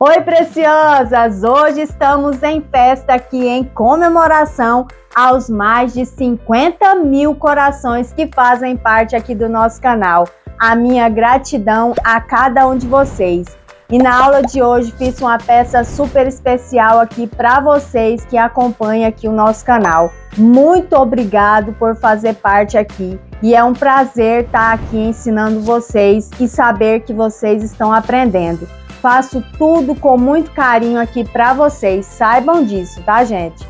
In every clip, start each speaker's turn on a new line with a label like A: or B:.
A: Oi, preciosas! Hoje estamos em festa aqui em comemoração aos mais de 50 mil corações que fazem parte aqui do nosso canal. A minha gratidão a cada um de vocês. E na aula de hoje fiz uma peça super especial aqui para vocês que acompanham aqui o nosso canal. Muito obrigado por fazer parte aqui. E é um prazer estar aqui ensinando vocês e saber que vocês estão aprendendo. Faço tudo com muito carinho aqui para vocês, saibam disso, tá, gente?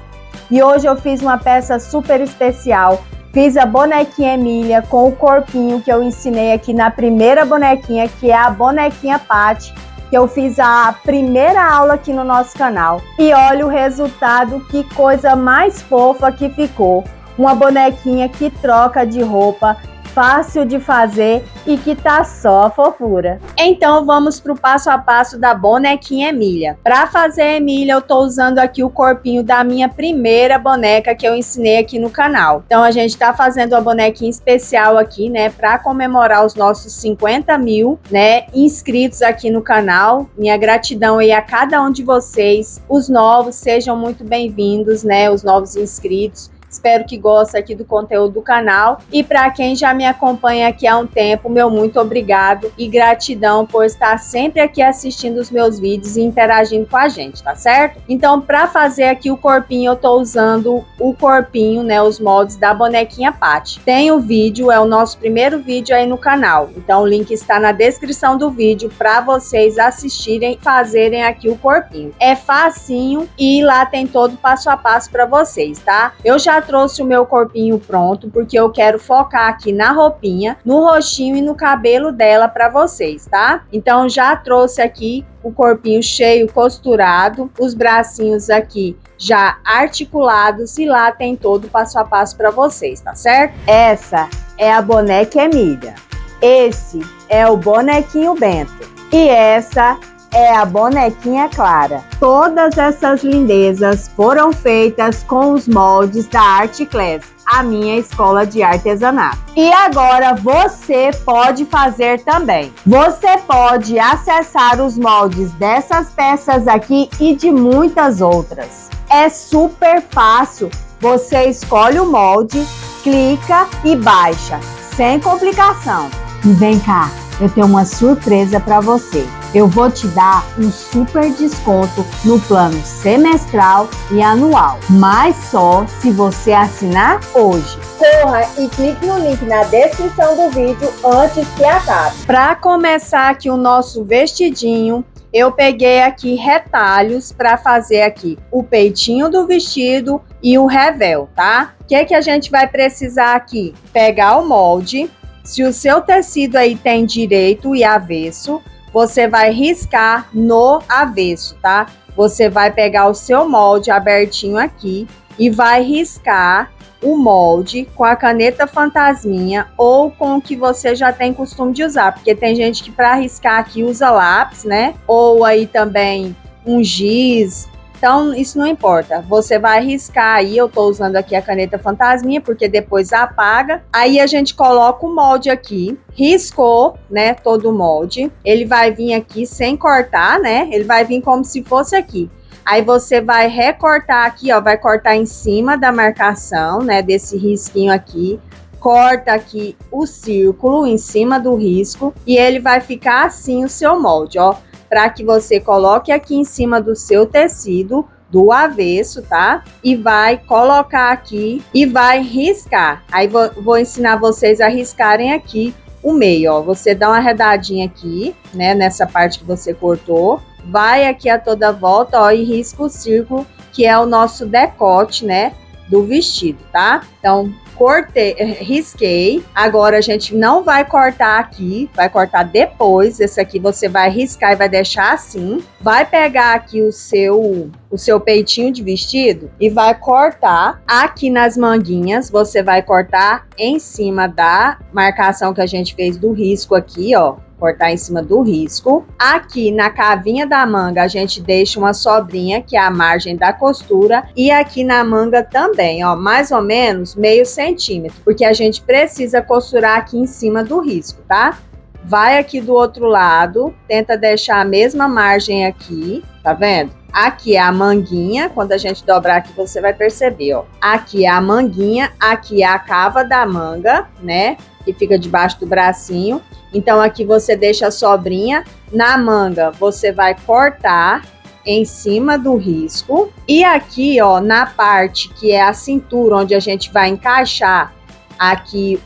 A: E hoje eu fiz uma peça super especial. Fiz a bonequinha Emília com o corpinho que eu ensinei aqui na primeira bonequinha, que é a bonequinha Patty, que eu fiz a primeira aula aqui no nosso canal. E olha o resultado, que coisa mais fofa que ficou. Uma bonequinha que troca de roupa, fácil de fazer e que tá só fofura. Então vamos pro passo a passo da bonequinha Emília. Para fazer a Emília, eu tô usando aqui o corpinho da minha primeira boneca que eu ensinei aqui no canal. Então a gente tá fazendo uma bonequinha especial aqui, né, para comemorar os nossos 50 mil, né, inscritos aqui no canal. Minha gratidão aí a cada um de vocês. Os novos, sejam muito bem-vindos, né, os novos inscritos. Espero que gostem aqui do conteúdo do canal. E para quem já me acompanha aqui há um tempo, meu muito obrigado e gratidão por estar sempre aqui assistindo os meus vídeos e interagindo com a gente, tá certo? Então, para fazer aqui o corpinho, eu tô usando o corpinho, né, os moldes da bonequinha Patty. Tem o vídeo, é o nosso primeiro vídeo aí no canal. Então, o link está na descrição do vídeo para vocês assistirem, fazerem aqui o corpinho. É facinho e lá tem todo o passo a passo para vocês, tá? Eu já trouxe o meu corpinho pronto, porque eu quero focar aqui na roupinha, no rostinho e no cabelo dela para vocês, tá? Então já trouxe aqui o corpinho cheio, costurado, os bracinhos aqui já articulados e lá tem todo o passo a passo para vocês, tá certo? Essa é a boneca Emília, esse é o bonequinho Bento e essa é a bonequinha Clara. Todas essas lindezas foram feitas com os moldes da Art Class, a minha escola de artesanato. E agora você pode fazer também. Você pode acessar os moldes dessas peças aqui e de muitas outras. É super fácil. Você escolhe o molde, clica e baixa, sem complicação. E vem cá, eu tenho uma surpresa para você. Eu vou te dar um super desconto no plano semestral e anual, mas só se você assinar hoje. Corra e clique no link na descrição do vídeo antes que acabe. Para começar aqui o nosso vestidinho, eu peguei aqui retalhos para fazer aqui o peitinho do vestido e o revel, tá? O que a gente vai precisar aqui? Pegar o molde. Se o seu tecido aí tem direito e avesso, você vai riscar no avesso, tá? Você vai pegar o seu molde abertinho aqui e vai riscar o molde com a caneta fantasminha ou com o que você já tem costume de usar, porque tem gente que para riscar aqui usa lápis, né? Ou aí também um giz. Então, isso não importa. Você vai riscar aí, eu tô usando aqui a caneta fantasminha, porque depois apaga. Aí a gente coloca o molde aqui, riscou, né, todo o molde. Ele vai vir aqui sem cortar, né? Ele vai vir como se fosse aqui. Aí você vai recortar aqui, ó, vai cortar em cima da marcação, né, desse risquinho aqui. Corta aqui o círculo em cima do risco e ele vai ficar assim o seu molde, ó. Para que você coloque aqui em cima do seu tecido, do avesso, tá? E vai colocar aqui e vai riscar. Aí vou ensinar vocês a riscarem aqui o meio, ó. Você dá uma arredadinha aqui, né? Nessa parte que você cortou. Vai aqui a toda volta, ó, e risca o círculo, que é o nosso decote, né? Do vestido, tá? Então, cortei, risquei. Agora a gente não vai cortar aqui, vai cortar depois. Esse aqui você vai riscar e vai deixar assim. Vai pegar aqui o seu peitinho de vestido e vai cortar aqui nas manguinhas. Você vai cortar em cima da marcação que a gente fez do risco aqui, ó. Cortar em cima do risco. Aqui na cavinha da manga a gente deixa uma sobrinha, que é a margem da costura, e aqui na manga também, ó, mais ou menos meio centímetro, porque a gente precisa costurar aqui em cima do risco, tá? vai aqui do outro lado, tenta deixar a mesma margem aqui, tá vendo? Aqui é a manguinha, quando a gente dobrar aqui você vai perceber, ó. Aqui é a manguinha, aqui é a cava da manga, né? Que fica debaixo do bracinho. Então aqui você deixa a sobrinha, na manga você vai cortar em cima do risco. E aqui, ó, na parte que é a cintura, onde a gente vai encaixar aqui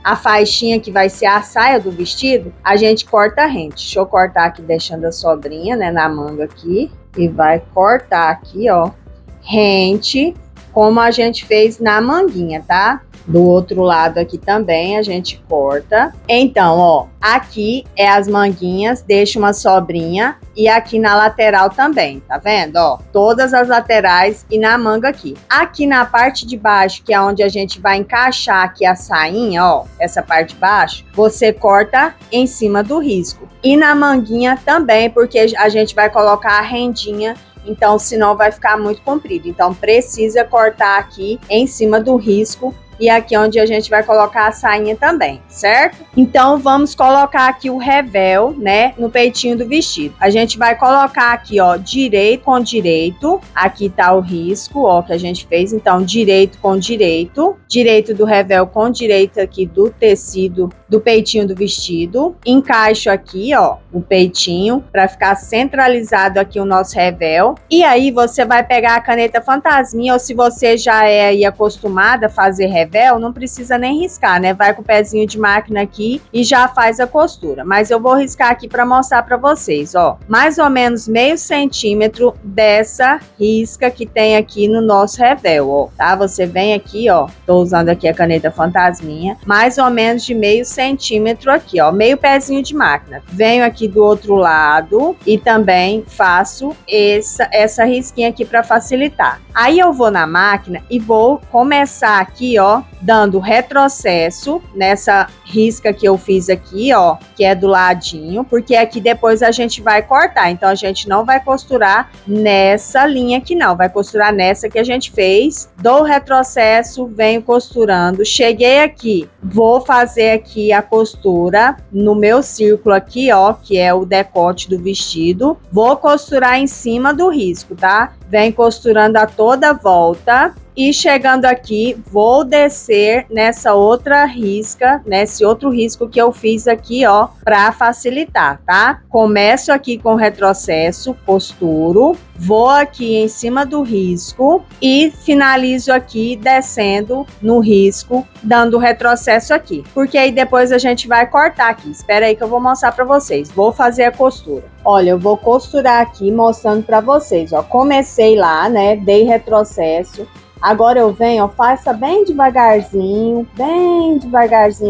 A: a faixinha que vai ser a saia do vestido, a gente corta rente. Deixa eu cortar aqui deixando a sobrinha, né, na manga aqui, e vai cortar aqui, ó, rente, como a gente fez na manguinha, tá? Do outro lado aqui também a gente corta. Então, ó, aqui é as manguinhas, deixa uma sobrinha e aqui na lateral também, tá vendo? Ó, todas as laterais e na manga aqui. Aqui na parte de baixo, que é onde a gente vai encaixar aqui a sainha, ó, essa parte de baixo, você corta em cima do risco. E na manguinha também, porque a gente vai colocar a rendinha, então senão vai ficar muito comprido. Então precisa cortar aqui em cima do risco. E aqui onde a gente vai colocar a sainha também, certo? Então, vamos colocar aqui o revel, né, no peitinho do vestido. A gente vai colocar aqui, ó, direito com direito. Aqui tá o risco, ó, que a gente fez. Então, direito com direito. Direito do revel com direito aqui do tecido do peitinho do vestido. Encaixo aqui, ó, o peitinho para ficar centralizado aqui o nosso revel. E aí, você vai pegar a caneta fantasminha, ou se você já é aí acostumada a fazer revel, não precisa nem riscar, né? Vai com o pezinho de máquina aqui e já faz a costura. Mas eu vou riscar aqui para mostrar para vocês, ó. Mais ou menos meio centímetro dessa risca que tem aqui no nosso revel, ó. Tá? Você vem aqui, ó. Tô usando aqui a caneta fantasminha. Mais ou menos de meio centímetro aqui, ó. Meio pezinho de máquina. Venho aqui do outro lado e também faço essa risquinha aqui para facilitar. Aí eu vou na máquina e vou começar aqui, ó, dando retrocesso nessa risca que eu fiz aqui, ó, que é do ladinho, porque aqui depois a gente vai cortar, então a gente não vai costurar nessa linha aqui não, vai costurar nessa que a gente fez, dou retrocesso, venho costurando, cheguei aqui, vou fazer aqui a costura no meu círculo aqui, ó, que é o decote do vestido, vou costurar em cima do risco, tá? Vem costurando a toda volta. E chegando aqui, vou descer nessa outra risca, nesse outro risco que eu fiz aqui, ó, para facilitar, tá? Começo aqui com retrocesso, costuro, vou aqui em cima do risco e finalizo aqui descendo no risco, dando retrocesso aqui. Porque aí depois a gente vai cortar aqui. Espera aí que eu vou mostrar para vocês. Vou fazer a costura. Olha, eu vou costurar aqui mostrando para vocês, ó. Comecei lá, né? Dei retrocesso. Agora eu venho, ó, faça bem devagarzinho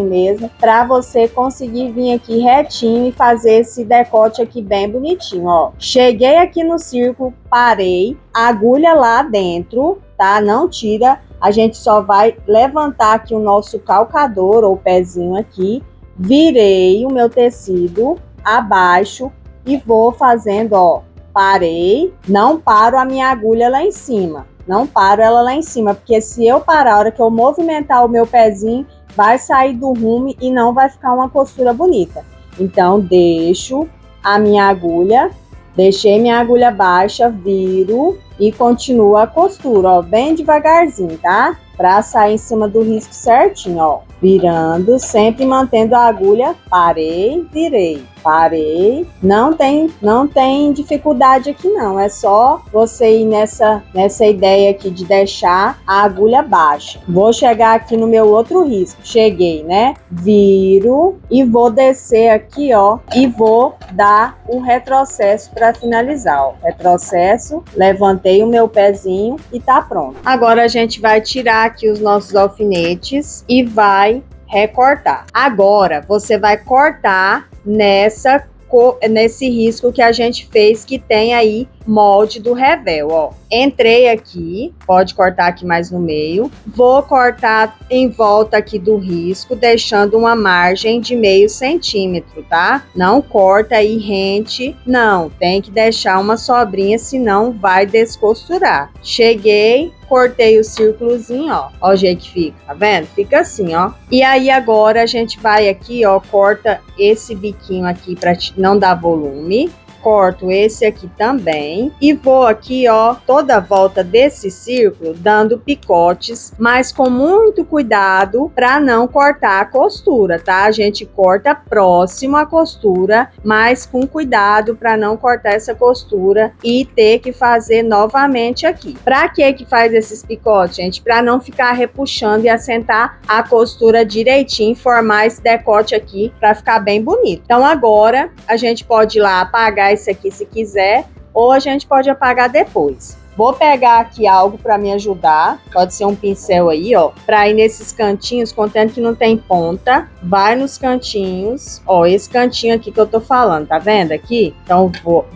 A: mesmo, para você conseguir vir aqui retinho e fazer esse decote aqui bem bonitinho, ó. Cheguei aqui no círculo, parei, agulha lá dentro, tá? Não tira, a gente só vai levantar aqui o nosso calcador ou pezinho aqui, virei o meu tecido abaixo e vou fazendo, ó, parei, não paro a minha agulha lá em cima. Não paro ela lá em cima, porque se eu parar, a hora que eu movimentar o meu pezinho, vai sair do rumo e não vai ficar uma costura bonita. Então, deixo a minha agulha, deixei minha agulha baixa, viro e continuo a costura, ó, bem devagarzinho, tá? Pra sair em cima do risco certinho, ó. Virando, sempre mantendo a agulha, parei, virei. Parei, não tem dificuldade aqui não, é só você ir nessa ideia aqui de deixar a agulha baixa. Vou chegar aqui no meu outro risco, cheguei, né? Viro e vou descer aqui, ó, e vou dar um retrocesso para finalizar, ó. Retrocesso, levantei o meu pezinho e tá pronto. Agora a gente vai tirar aqui os nossos alfinetes e vai recortar. Agora você vai cortar nesse risco que a gente fez, que tem aí molde do revel, ó. Entrei aqui, pode cortar aqui mais no meio. Vou cortar em volta aqui do risco, deixando uma margem de meio centímetro, tá? Não corta aí rente, não. Tem que deixar uma sobrinha, senão vai descosturar. Cheguei, cortei o círculozinho, ó. Ó o jeito que fica, tá vendo? Fica assim, ó. E aí agora a gente vai aqui, ó, corta esse biquinho aqui pra não dar volume. Corto esse aqui também e vou aqui, ó, toda a volta desse círculo dando picotes, mas com muito cuidado para não cortar a costura, tá? A gente corta próximo à costura, mas com cuidado para não cortar essa costura e ter que fazer novamente aqui. Para que faz esses picotes, gente? Para não ficar repuxando e assentar a costura direitinho, formar esse decote aqui para ficar bem bonito. Então agora a gente pode ir lá apagar esse aqui se quiser, ou a gente pode apagar depois. Vou pegar aqui algo para me ajudar, pode ser um pincel aí, ó, para ir nesses cantinhos, contando que não tem ponta, vai nos cantinhos, ó, esse cantinho aqui que eu tô falando, tá vendo aqui? Então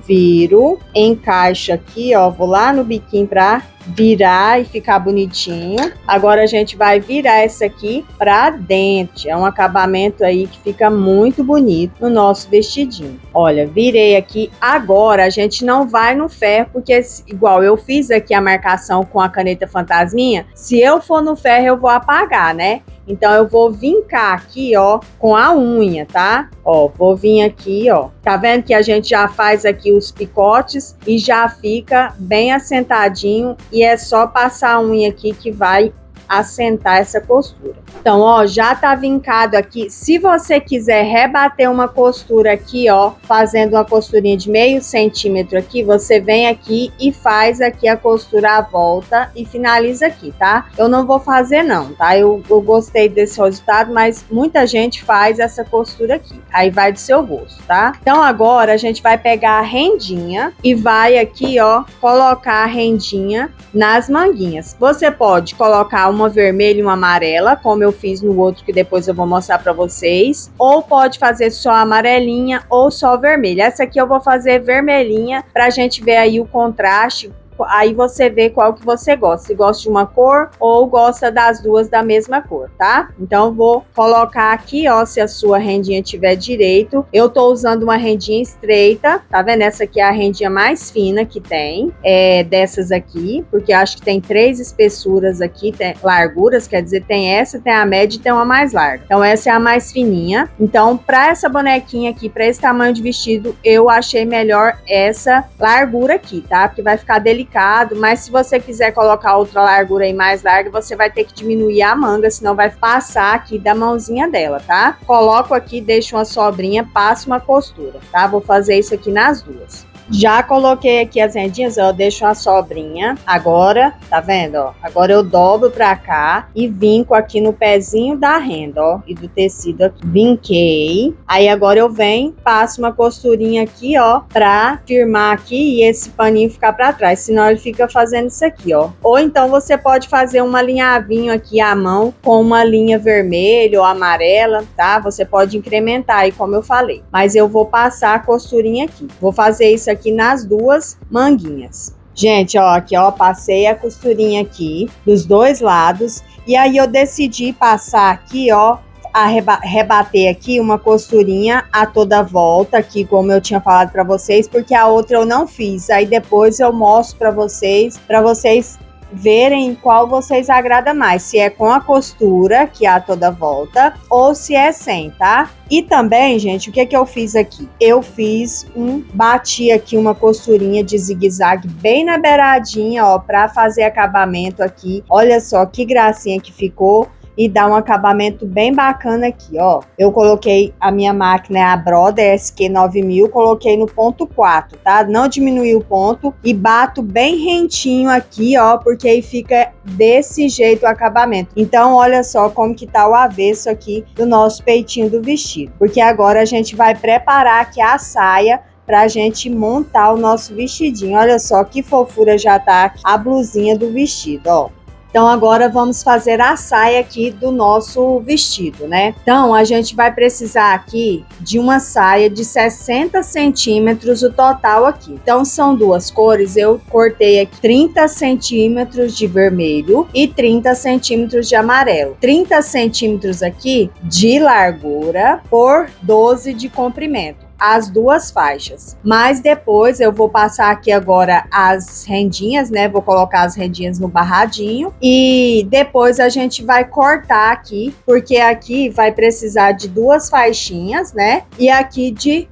A: viro, encaixo aqui, ó, vou lá no biquinho para virar e ficar bonitinho. Agora a gente vai virar essa aqui pra dentro. É um acabamento aí que fica muito bonito no nosso vestidinho. Olha, virei aqui. Agora a gente não vai no ferro, porque igual eu fiz aqui a marcação com a caneta fantasminha, se eu for no ferro eu vou apagar, né? Então, eu vou vincar aqui, ó, com a unha, tá? Ó, vou vir aqui, ó. Tá vendo que a gente já faz aqui os picotes e já fica bem assentadinho. E é só passar a unha aqui que vai assentar essa costura. Então, ó, já tá vincado aqui. Se você quiser rebater uma costura aqui, ó, fazendo uma costurinha de meio centímetro aqui, você vem aqui e faz aqui a costura à volta e finaliza aqui, tá? Eu não vou fazer não, tá? Eu gostei desse resultado, mas muita gente faz essa costura aqui. Aí vai do seu gosto, tá? Então, agora a gente vai pegar a rendinha e vai aqui, ó, colocar a rendinha nas manguinhas. Você pode colocar uma vermelha e uma amarela, como eu fiz no outro que depois eu vou mostrar para vocês, ou pode fazer só amarelinha ou só vermelha. Essa aqui eu vou fazer vermelhinha pra gente ver aí o contraste. Aí você vê qual que você gosta, se gosta de uma cor ou gosta das duas da mesma cor, tá? Então vou colocar aqui, ó, se a sua rendinha tiver direito. Eu tô usando uma rendinha estreita, tá vendo? Essa aqui é a rendinha mais fina que tem, dessas aqui, porque eu acho que tem 3 espessuras aqui, tem larguras, quer dizer, tem essa, tem a média e tem uma mais larga. Então essa é a mais fininha. Então pra essa bonequinha aqui, pra esse tamanho de vestido, eu achei melhor essa largura aqui, tá? Porque vai ficar delicado. Mas se você quiser colocar outra largura aí mais larga, você vai ter que diminuir a manga, senão vai passar aqui da mãozinha dela, tá? Coloco aqui, deixo uma sobrinha, passo uma costura, tá? Vou fazer isso aqui nas duas. Já coloquei aqui as rendinhas, ó, deixo uma sobrinha. Agora, tá vendo, ó? Agora eu dobro pra cá e vinco aqui no pezinho da renda, ó, e do tecido aqui. Vinquei. Aí agora eu venho, passo uma costurinha aqui, ó, pra firmar aqui e esse paninho ficar pra trás, senão ele fica fazendo isso aqui, ó. Ou então você pode fazer um alinhavinho aqui à mão com uma linha vermelha ou amarela, tá? Você pode incrementar aí, como eu falei. Mas eu vou passar a costurinha aqui. Vou fazer isso aqui nas duas manguinhas. Gente, ó, aqui, ó, passei a costurinha aqui dos dois lados e aí eu decidi passar aqui, ó, rebater aqui uma costurinha a toda volta aqui, como eu tinha falado para vocês, porque a outra eu não fiz. Aí depois eu mostro para vocês verem qual vocês agrada mais, se é com a costura, que é a toda volta, ou se é sem, tá? E também, gente, o que eu fiz aqui? Eu bati aqui uma costurinha de zigue-zague bem na beiradinha, ó, pra fazer acabamento aqui. Olha só que gracinha que ficou. E dá um acabamento bem bacana aqui, ó. Eu coloquei a minha máquina, a Brother SQ9000, coloquei no ponto 4, tá? Não diminui o ponto e bato bem rentinho aqui, ó, porque aí fica desse jeito o acabamento. Então, olha só como que tá o avesso aqui do nosso peitinho do vestido. Porque agora a gente vai preparar aqui a saia pra gente montar o nosso vestidinho. Olha só que fofura já tá aqui a blusinha do vestido, ó. Então agora vamos fazer a saia aqui do nosso vestido, né? Então a gente vai precisar aqui de uma saia de 60 centímetros o total aqui. Então são duas cores, eu cortei aqui 30 centímetros de vermelho e 30 centímetros de amarelo. 30 centímetros aqui de largura por 12 de comprimento. As duas faixas, mas depois eu vou passar aqui agora as rendinhas, né? Vou colocar as rendinhas no barradinho e depois a gente vai cortar aqui, porque aqui vai precisar de duas faixinhas, né? E aqui de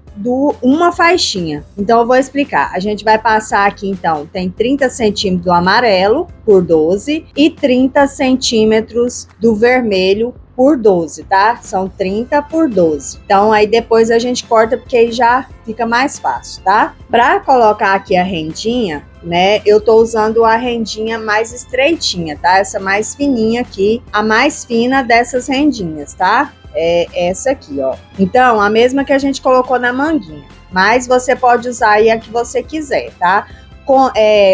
A: uma faixinha. Então eu vou explicar. A gente vai passar aqui, então, tem 30 centímetros do amarelo por 12 e 30 centímetros do vermelho por 12, tá? São 30 por 12. Então, aí depois a gente corta, porque aí já fica mais fácil, tá? Pra colocar aqui a rendinha, né? Eu tô usando a rendinha mais estreitinha, tá? Essa mais fininha aqui, a mais fina dessas rendinhas, tá? É essa aqui, ó. Então, a mesma que a gente colocou na manguinha. Mas você pode usar aí a que você quiser, tá?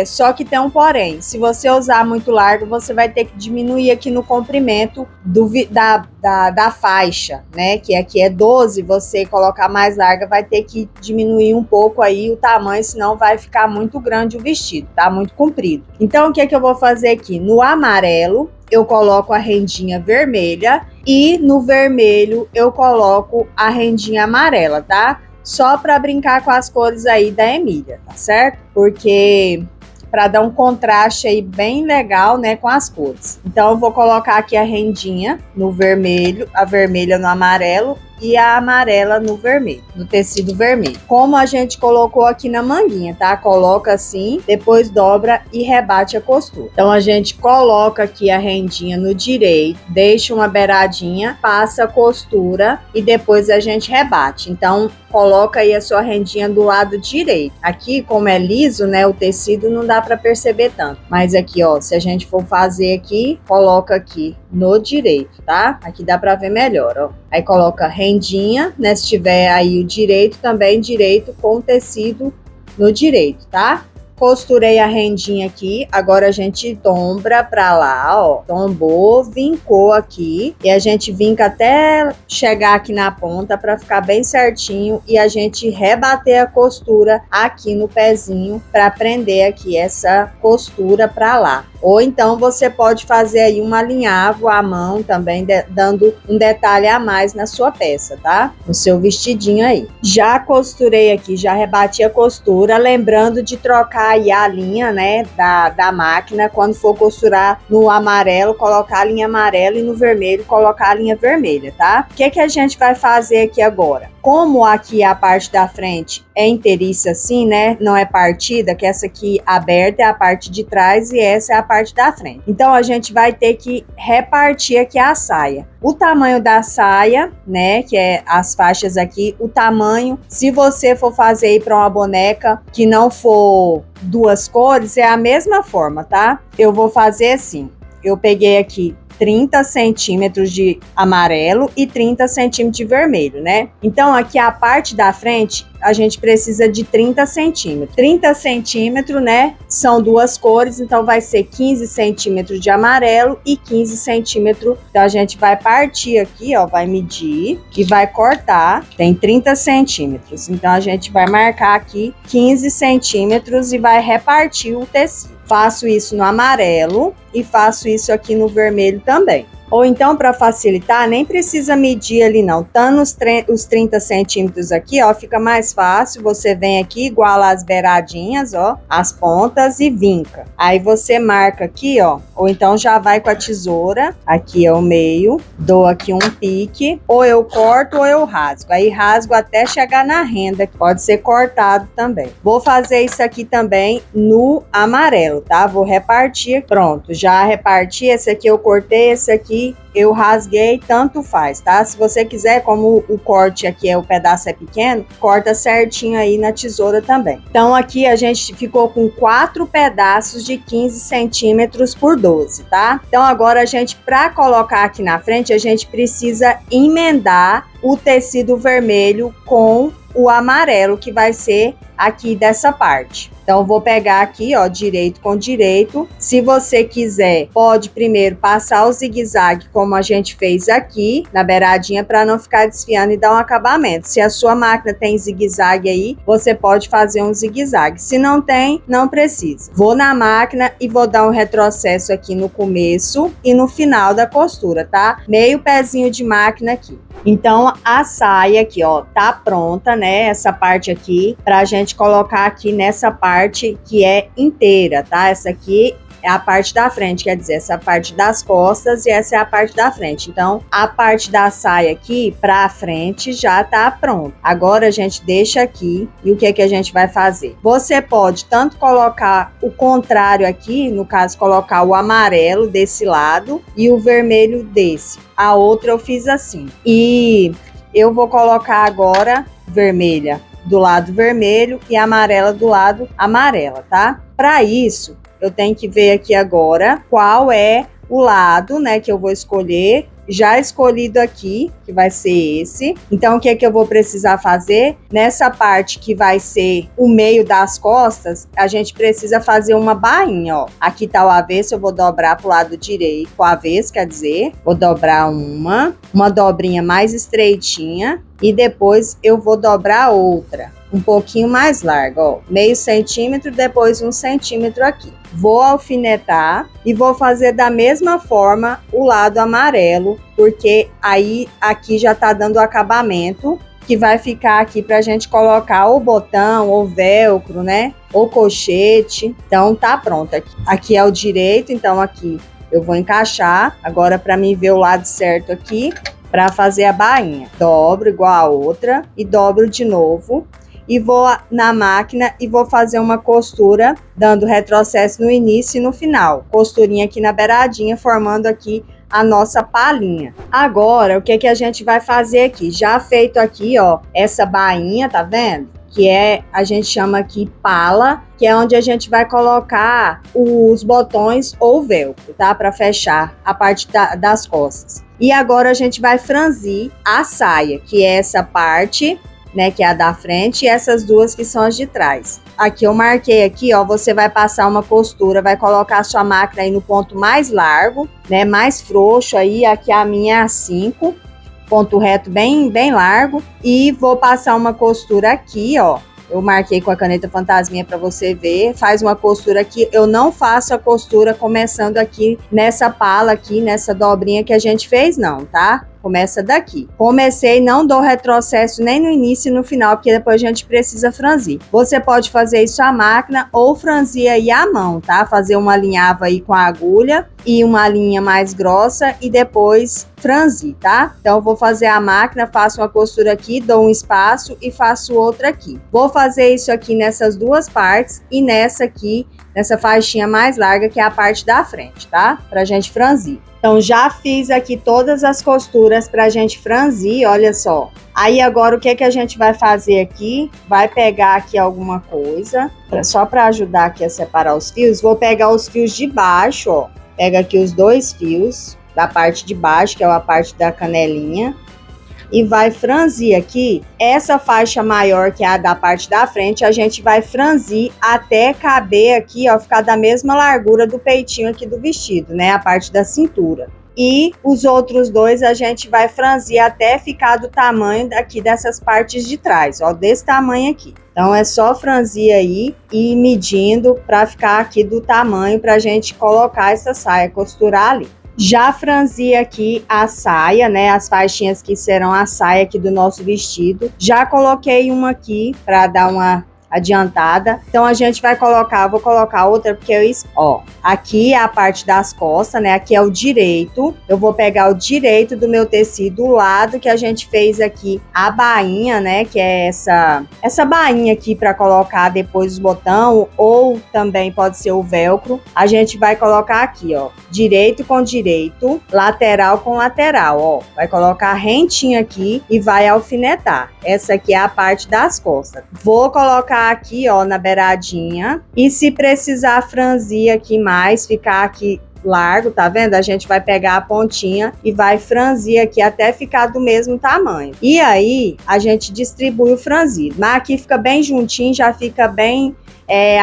A: Só que tem um porém, se você usar muito largo, você vai ter que diminuir aqui no comprimento da faixa, né? Que aqui é 12, você colocar mais larga, vai ter que diminuir um pouco aí o tamanho, senão vai ficar muito grande o vestido, tá? Muito comprido. Então, o que é que eu vou fazer aqui? No amarelo, eu coloco a rendinha vermelha e no vermelho eu coloco a rendinha amarela, tá? Só para brincar com as cores aí da Emília, tá certo? Porque para dar um contraste aí bem legal, né, com as cores. Então eu vou colocar aqui a rendinha no vermelho, a vermelha no amarelo e a amarela no vermelho, no tecido vermelho. Como a gente colocou aqui na manguinha, tá? Coloca assim, depois dobra e rebate a costura. Então a gente coloca aqui a rendinha no direito, deixa uma beiradinha, passa a costura e depois a gente rebate. Então coloca aí a sua rendinha do lado direito. Aqui, como é liso, né, o tecido não dá para perceber tanto. Mas aqui, ó, se a gente for fazer aqui, coloca aqui no direito, tá? Aqui dá para ver melhor, ó. Aí coloca rendinha, né? Se tiver aí o direito, também direito com tecido no direito, tá? Costurei a rendinha aqui, agora a gente dobra pra lá, ó. Tombou, vincou aqui e a gente vinca até chegar aqui na ponta pra ficar bem certinho e a gente rebater a costura aqui no pezinho pra prender aqui essa costura pra lá. Ou então você pode fazer aí um alinhavo à mão também, dando um detalhe a mais na sua peça, tá? No seu vestidinho aí. Já costurei aqui, já rebati a costura, lembrando de trocar aí a linha, né, da máquina. Quando for costurar no amarelo, colocar a linha amarela e no vermelho, colocar a linha vermelha, tá? O que que a gente vai fazer aqui agora? Como aqui a parte da frente é inteiriça assim, né? Não é partida, que essa aqui aberta é a parte de trás e essa é a parte da frente. Então, a gente vai ter que repartir aqui a saia. O tamanho da saia, né? Que é as faixas aqui, o tamanho. Se você for fazer aí para uma boneca que não for duas cores, é a mesma forma, tá? Eu vou fazer assim. Eu peguei aqui 30 centímetros de amarelo e 30 centímetros de vermelho, né? Então, aqui a parte da frente, a gente precisa de 30 centímetros. 30 centímetros, né? São duas cores, então vai ser 15 centímetros de amarelo e 15 centímetros. Então, a gente vai partir aqui, ó, vai medir e vai cortar. Tem 30 centímetros. Então, a gente vai marcar aqui 15 centímetros e vai repartir o tecido. Faço isso no amarelo e faço isso aqui no vermelho também. Ou então, para facilitar, nem precisa medir ali não. Tando os 30 centímetros aqui, ó, fica mais fácil. Você vem aqui, iguala as beiradinhas, ó, as pontas e vinca. Aí você marca aqui, ó, ou então já vai com a tesoura, aqui é o meio, dou aqui um pique, ou eu corto ou eu rasgo. Aí rasgo até chegar na renda, que pode ser cortado também. Vou fazer isso aqui também no amarelo, tá? Vou repartir, pronto, já reparti, esse aqui eu cortei, esse aqui eu rasguei, tanto faz, tá? Se você quiser, como o corte aqui o pedaço é pequeno, corta certinho aí na tesoura também. Então aqui a gente ficou com 4 pedaços de 15 centímetros por 12, tá? Então agora a gente, para colocar aqui na frente, a gente precisa emendar o tecido vermelho com o amarelo, que vai ser aqui dessa parte. Então, vou pegar aqui, ó, direito com direito. Se você quiser, pode primeiro passar o zigue-zague, como a gente fez aqui, na beiradinha, para não ficar desfiando e dar um acabamento. Se a sua máquina tem zigue-zague aí, você pode fazer um zigue-zague. Se não tem, não precisa. Vou na máquina e vou dar um retrocesso aqui no começo e no final da costura, tá? Meio pezinho de máquina aqui. Então, a saia aqui, ó, tá pronta, né? Essa parte aqui, pra gente colocar aqui nessa parte que é inteira, tá? Essa aqui é a parte da frente, quer dizer, essa parte das costas e essa é a parte da frente. Então, a parte da saia aqui pra frente já tá pronta. Agora, a gente deixa aqui e o que é que a gente vai fazer? Você pode tanto colocar o contrário aqui, no caso, colocar o amarelo desse lado e o vermelho desse. A outra eu fiz assim. E eu vou colocar agora vermelha do lado vermelho e amarela do lado amarela, tá? Para isso, eu tenho que ver aqui agora qual é o lado, né, que eu vou escolher. Já escolhido aqui, que vai ser esse. Então, o que é que eu vou precisar fazer? Nessa parte que vai ser o meio das costas, a gente precisa fazer uma bainha, ó. Aqui tá o avesso, eu vou dobrar pro lado direito, o avesso, quer dizer, vou dobrar uma dobrinha mais estreitinha e depois eu vou dobrar outra, um pouquinho mais larga, ó, meio centímetro, depois 1 centímetro aqui. Vou alfinetar e vou fazer da mesma forma o lado amarelo, porque aí aqui já tá dando o acabamento que vai ficar aqui pra gente colocar ou botão, ou velcro, né? Ou colchete. Então tá pronto aqui. Aqui é o direito, então aqui eu vou encaixar. Agora para mim ver o lado certo aqui, para fazer a bainha. Dobro igual a outra e dobro de novo. E vou na máquina e vou fazer uma costura, dando retrocesso no início e no final. Costurinha aqui na beiradinha, formando aqui a nossa palhinha. Agora, o que a gente vai fazer aqui? Já feito aqui, ó, essa bainha, tá vendo? Que a gente chama aqui pala, que é onde a gente vai colocar os botões ou velcro, tá? Para fechar a parte das costas. E agora a gente vai franzir a saia, que é essa parte, né, que é a da frente, e essas duas que são as de trás. Aqui eu marquei aqui, ó, você vai passar uma costura, vai colocar a sua máquina aí no ponto mais largo, né, mais frouxo aí, aqui a minha é a 5, ponto reto bem largo, e vou passar uma costura aqui, ó, eu marquei com a caneta fantasminha para você ver, faz uma costura aqui, eu não faço a costura começando aqui nessa pala aqui, nessa dobrinha que a gente fez não, tá? Começa daqui. Comecei, não dou retrocesso nem no início e no final, porque depois a gente precisa franzir. Você pode fazer isso à máquina ou franzir aí à mão, tá? Fazer uma alinhava aí com a agulha e uma linha mais grossa e depois franzir, tá? Então, eu vou fazer a máquina, faço uma costura aqui, dou um espaço e faço outra aqui. Vou fazer isso aqui nessas duas partes e nessa aqui, nessa faixinha mais larga, que é a parte da frente, tá? Pra gente franzir. Então, já fiz aqui todas as costuras pra gente franzir, olha só. Aí, agora, o que a gente vai fazer aqui? Vai pegar aqui alguma coisa, só pra ajudar aqui a separar os fios. Vou pegar os fios de baixo, ó. Pega aqui os 2 fios da parte de baixo, que é a parte da canelinha. E vai franzir aqui, essa faixa maior que é a da parte da frente, a gente vai franzir até caber aqui, ó, ficar da mesma largura do peitinho aqui do vestido, né, a parte da cintura. E os outros dois a gente vai franzir até ficar do tamanho daqui dessas partes de trás, ó, desse tamanho aqui. Então, é só franzir aí e ir medindo para ficar aqui do tamanho pra gente colocar essa saia, costurar ali. Já franzi aqui a saia, né, as faixinhas que serão a saia aqui do nosso vestido. Já coloquei uma aqui para dar uma adiantada. Então, a gente vai colocar, vou colocar outra porque ó, aqui é a parte das costas, né, aqui é o direito. Eu vou pegar o direito do meu tecido, o lado que a gente fez aqui a bainha, né, que é essa bainha aqui para colocar depois os botões, ou também pode ser o velcro. A gente vai colocar aqui, ó, direito com direito, lateral com lateral, ó. Vai colocar rentinho aqui e vai alfinetar. Essa aqui é a parte das costas. Vou colocar aqui, ó, na beiradinha, e se precisar franzir aqui mais, ficar aqui largo, tá vendo? A gente vai pegar a pontinha e vai franzir aqui até ficar do mesmo tamanho. E aí, a gente distribui o franzido. Mas aqui fica bem juntinho, já fica bem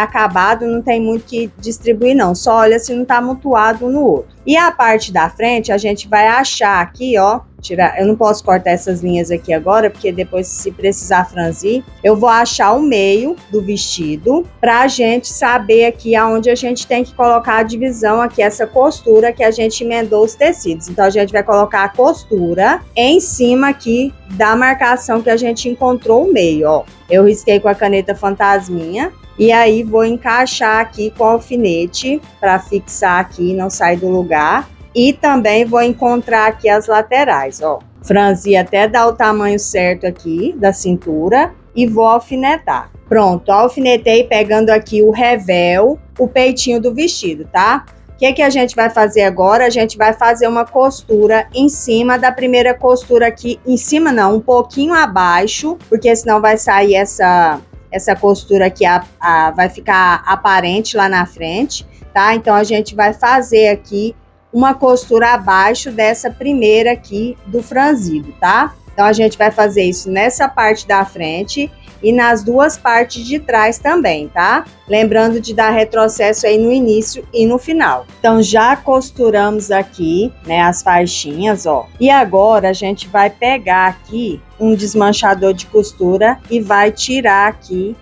A: acabado, não tem muito que distribuir não. Só olha se não tá amontoado um no outro. E a parte da frente, a gente vai achar aqui, ó, eu não posso cortar essas linhas aqui agora, porque depois, se precisar franzir, eu vou achar o meio do vestido pra gente saber aqui aonde a gente tem que colocar a divisão aqui, essa costura que a gente emendou os tecidos. Então, a gente vai colocar a costura em cima aqui da marcação que a gente encontrou o meio, ó. Eu risquei com a caneta fantasminha. E aí, vou encaixar aqui com o alfinete para fixar aqui e não sair do lugar. E também vou encontrar aqui as laterais, ó. Franzir até dar o tamanho certo aqui da cintura e vou alfinetar. Pronto, alfinetei pegando aqui o revel, o peitinho do vestido, tá? O que a gente vai fazer agora? A gente vai fazer uma costura em cima da primeira costura aqui. Em cima não, um pouquinho abaixo, porque senão vai sair essa costura aqui, vai ficar aparente lá na frente, tá? Então, a gente vai fazer aqui uma costura abaixo dessa primeira aqui do franzido, tá? Então, a gente vai fazer isso nessa parte da frente e nas duas partes de trás também, tá? Lembrando de dar retrocesso aí no início e no final. Então, já costuramos aqui, né, as faixinhas, ó. E agora, a gente vai pegar aqui um desmanchador de costura e vai tirar aqui,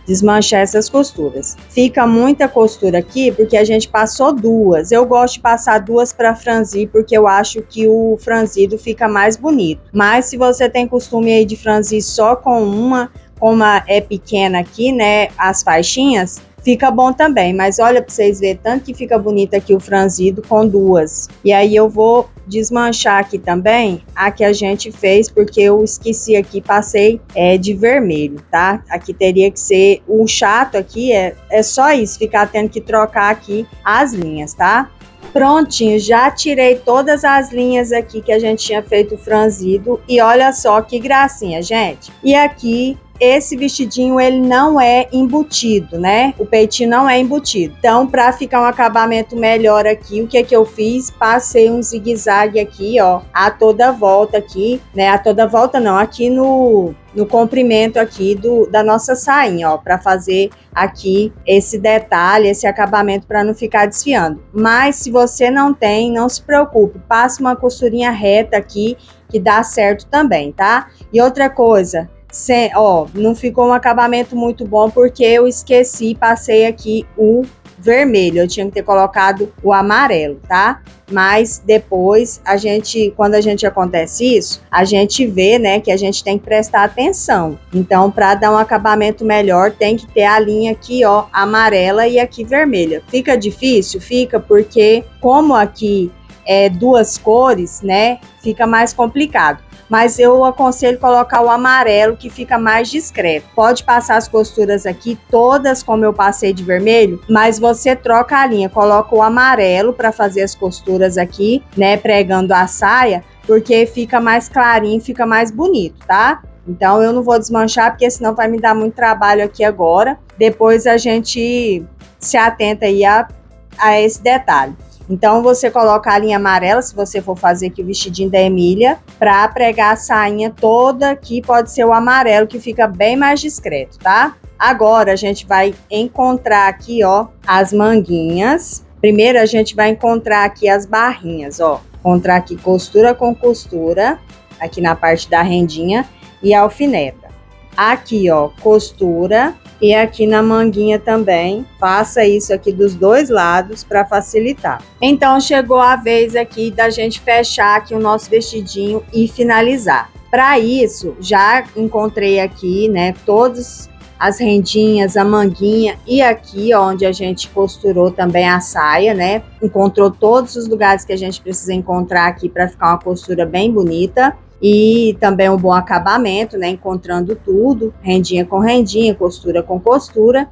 A: desmanchar essas costuras. Fica muita costura aqui porque a gente passou duas. Eu gosto de passar duas para franzir porque eu acho que o franzido fica mais bonito. Mas se você tem costume aí de franzir só com uma, como é pequena aqui, né, as faixinhas, fica bom também, mas olha para vocês verem tanto que fica bonito aqui o franzido com duas. E aí eu vou desmanchar aqui também a que a gente fez, porque eu esqueci aqui, passei de vermelho, tá? Aqui teria que ser, o chato aqui é só isso, ficar tendo que trocar aqui as linhas, tá? Prontinho, já tirei todas as linhas aqui que a gente tinha feito franzido e olha só que gracinha, gente. E aqui, esse vestidinho, ele não é embutido, né? O peitinho não é embutido. Então, para ficar um acabamento melhor aqui, o que eu fiz? Passei um zigue-zague aqui, ó, a toda volta aqui, né? A toda volta não, aqui no comprimento aqui da nossa sainha, ó, para fazer aqui esse detalhe, esse acabamento para não ficar desfiando. Mas se você não tem, não se preocupe, passe uma costurinha reta aqui que dá certo também, tá? E outra coisa, não ficou um acabamento muito bom porque eu esqueci, passei aqui o vermelho, eu tinha que ter colocado o amarelo, tá? Mas depois, quando a gente acontece isso, a gente vê, né, que a gente tem que prestar atenção. Então, para dar um acabamento melhor, tem que ter a linha aqui, ó, amarela e aqui vermelha. Fica difícil? Fica, porque como aqui é duas cores, né, fica mais complicado. Mas eu aconselho colocar o amarelo, que fica mais discreto. Pode passar as costuras aqui todas como eu passei de vermelho, mas você troca a linha, coloca o amarelo para fazer as costuras aqui, né, pregando a saia, porque fica mais clarinho, fica mais bonito, tá? Então eu não vou desmanchar, porque senão vai me dar muito trabalho aqui agora. Depois a gente se atenta aí a esse detalhe. Então, você coloca a linha amarela, se você for fazer aqui o vestidinho da Emília, para pregar a sainha toda aqui, pode ser o amarelo, que fica bem mais discreto, tá? Agora, a gente vai encontrar aqui, ó, as manguinhas. Primeiro, a gente vai encontrar aqui as barrinhas, ó. Encontrar aqui costura com costura, aqui na parte da rendinha, e alfineta. Aqui, ó, costura, e aqui na manguinha também, faça isso aqui dos dois lados para facilitar. Então, chegou a vez aqui da gente fechar aqui o nosso vestidinho e finalizar. Para isso, já encontrei aqui, né, todas as rendinhas, a manguinha e aqui, ó, onde a gente costurou também a saia, né? Encontrou todos os lugares que a gente precisa encontrar aqui para ficar uma costura bem bonita. E também um bom acabamento, né? Encontrando tudo, rendinha com rendinha, costura com costura.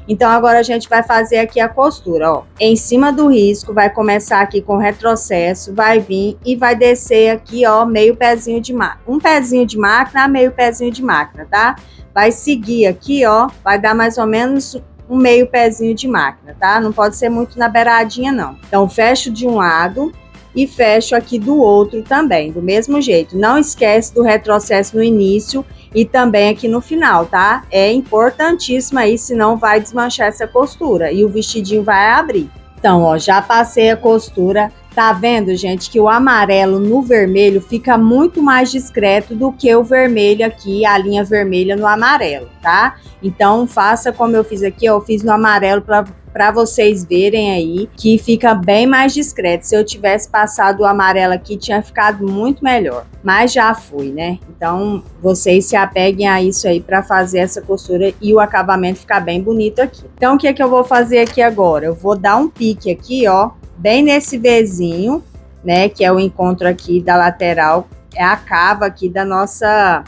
A: Então, agora a gente vai fazer aqui a costura, ó. Em cima do risco, vai começar aqui com retrocesso, vai vir e vai descer aqui, ó, meio pezinho de máquina. Um pezinho de máquina, meio pezinho de máquina, tá? Vai seguir aqui, ó, vai dar mais ou menos um meio pezinho de máquina, tá? Não pode ser muito na beiradinha, não. Então, fecho de um lado e fecho aqui do outro também, do mesmo jeito. Não esquece do retrocesso no início e também aqui no final, tá? É importantíssimo aí, senão vai desmanchar essa costura e o vestidinho vai abrir. Então, ó, já passei a costura. Tá vendo, gente, que o amarelo no vermelho fica muito mais discreto do que o vermelho aqui, a linha vermelha no amarelo, tá? Então, faça como eu fiz aqui, ó, eu fiz no amarelo para vocês verem aí que fica bem mais discreto. Se eu tivesse passado o amarelo aqui, tinha ficado muito melhor, mas já foi, né? Então, vocês se apeguem a isso aí para fazer essa costura e o acabamento ficar bem bonito aqui. Então, o que é que eu vou fazer aqui agora? Eu vou dar um pique aqui, ó, bem nesse Vzinho, né, que é o encontro aqui da lateral, é a cava aqui da nossa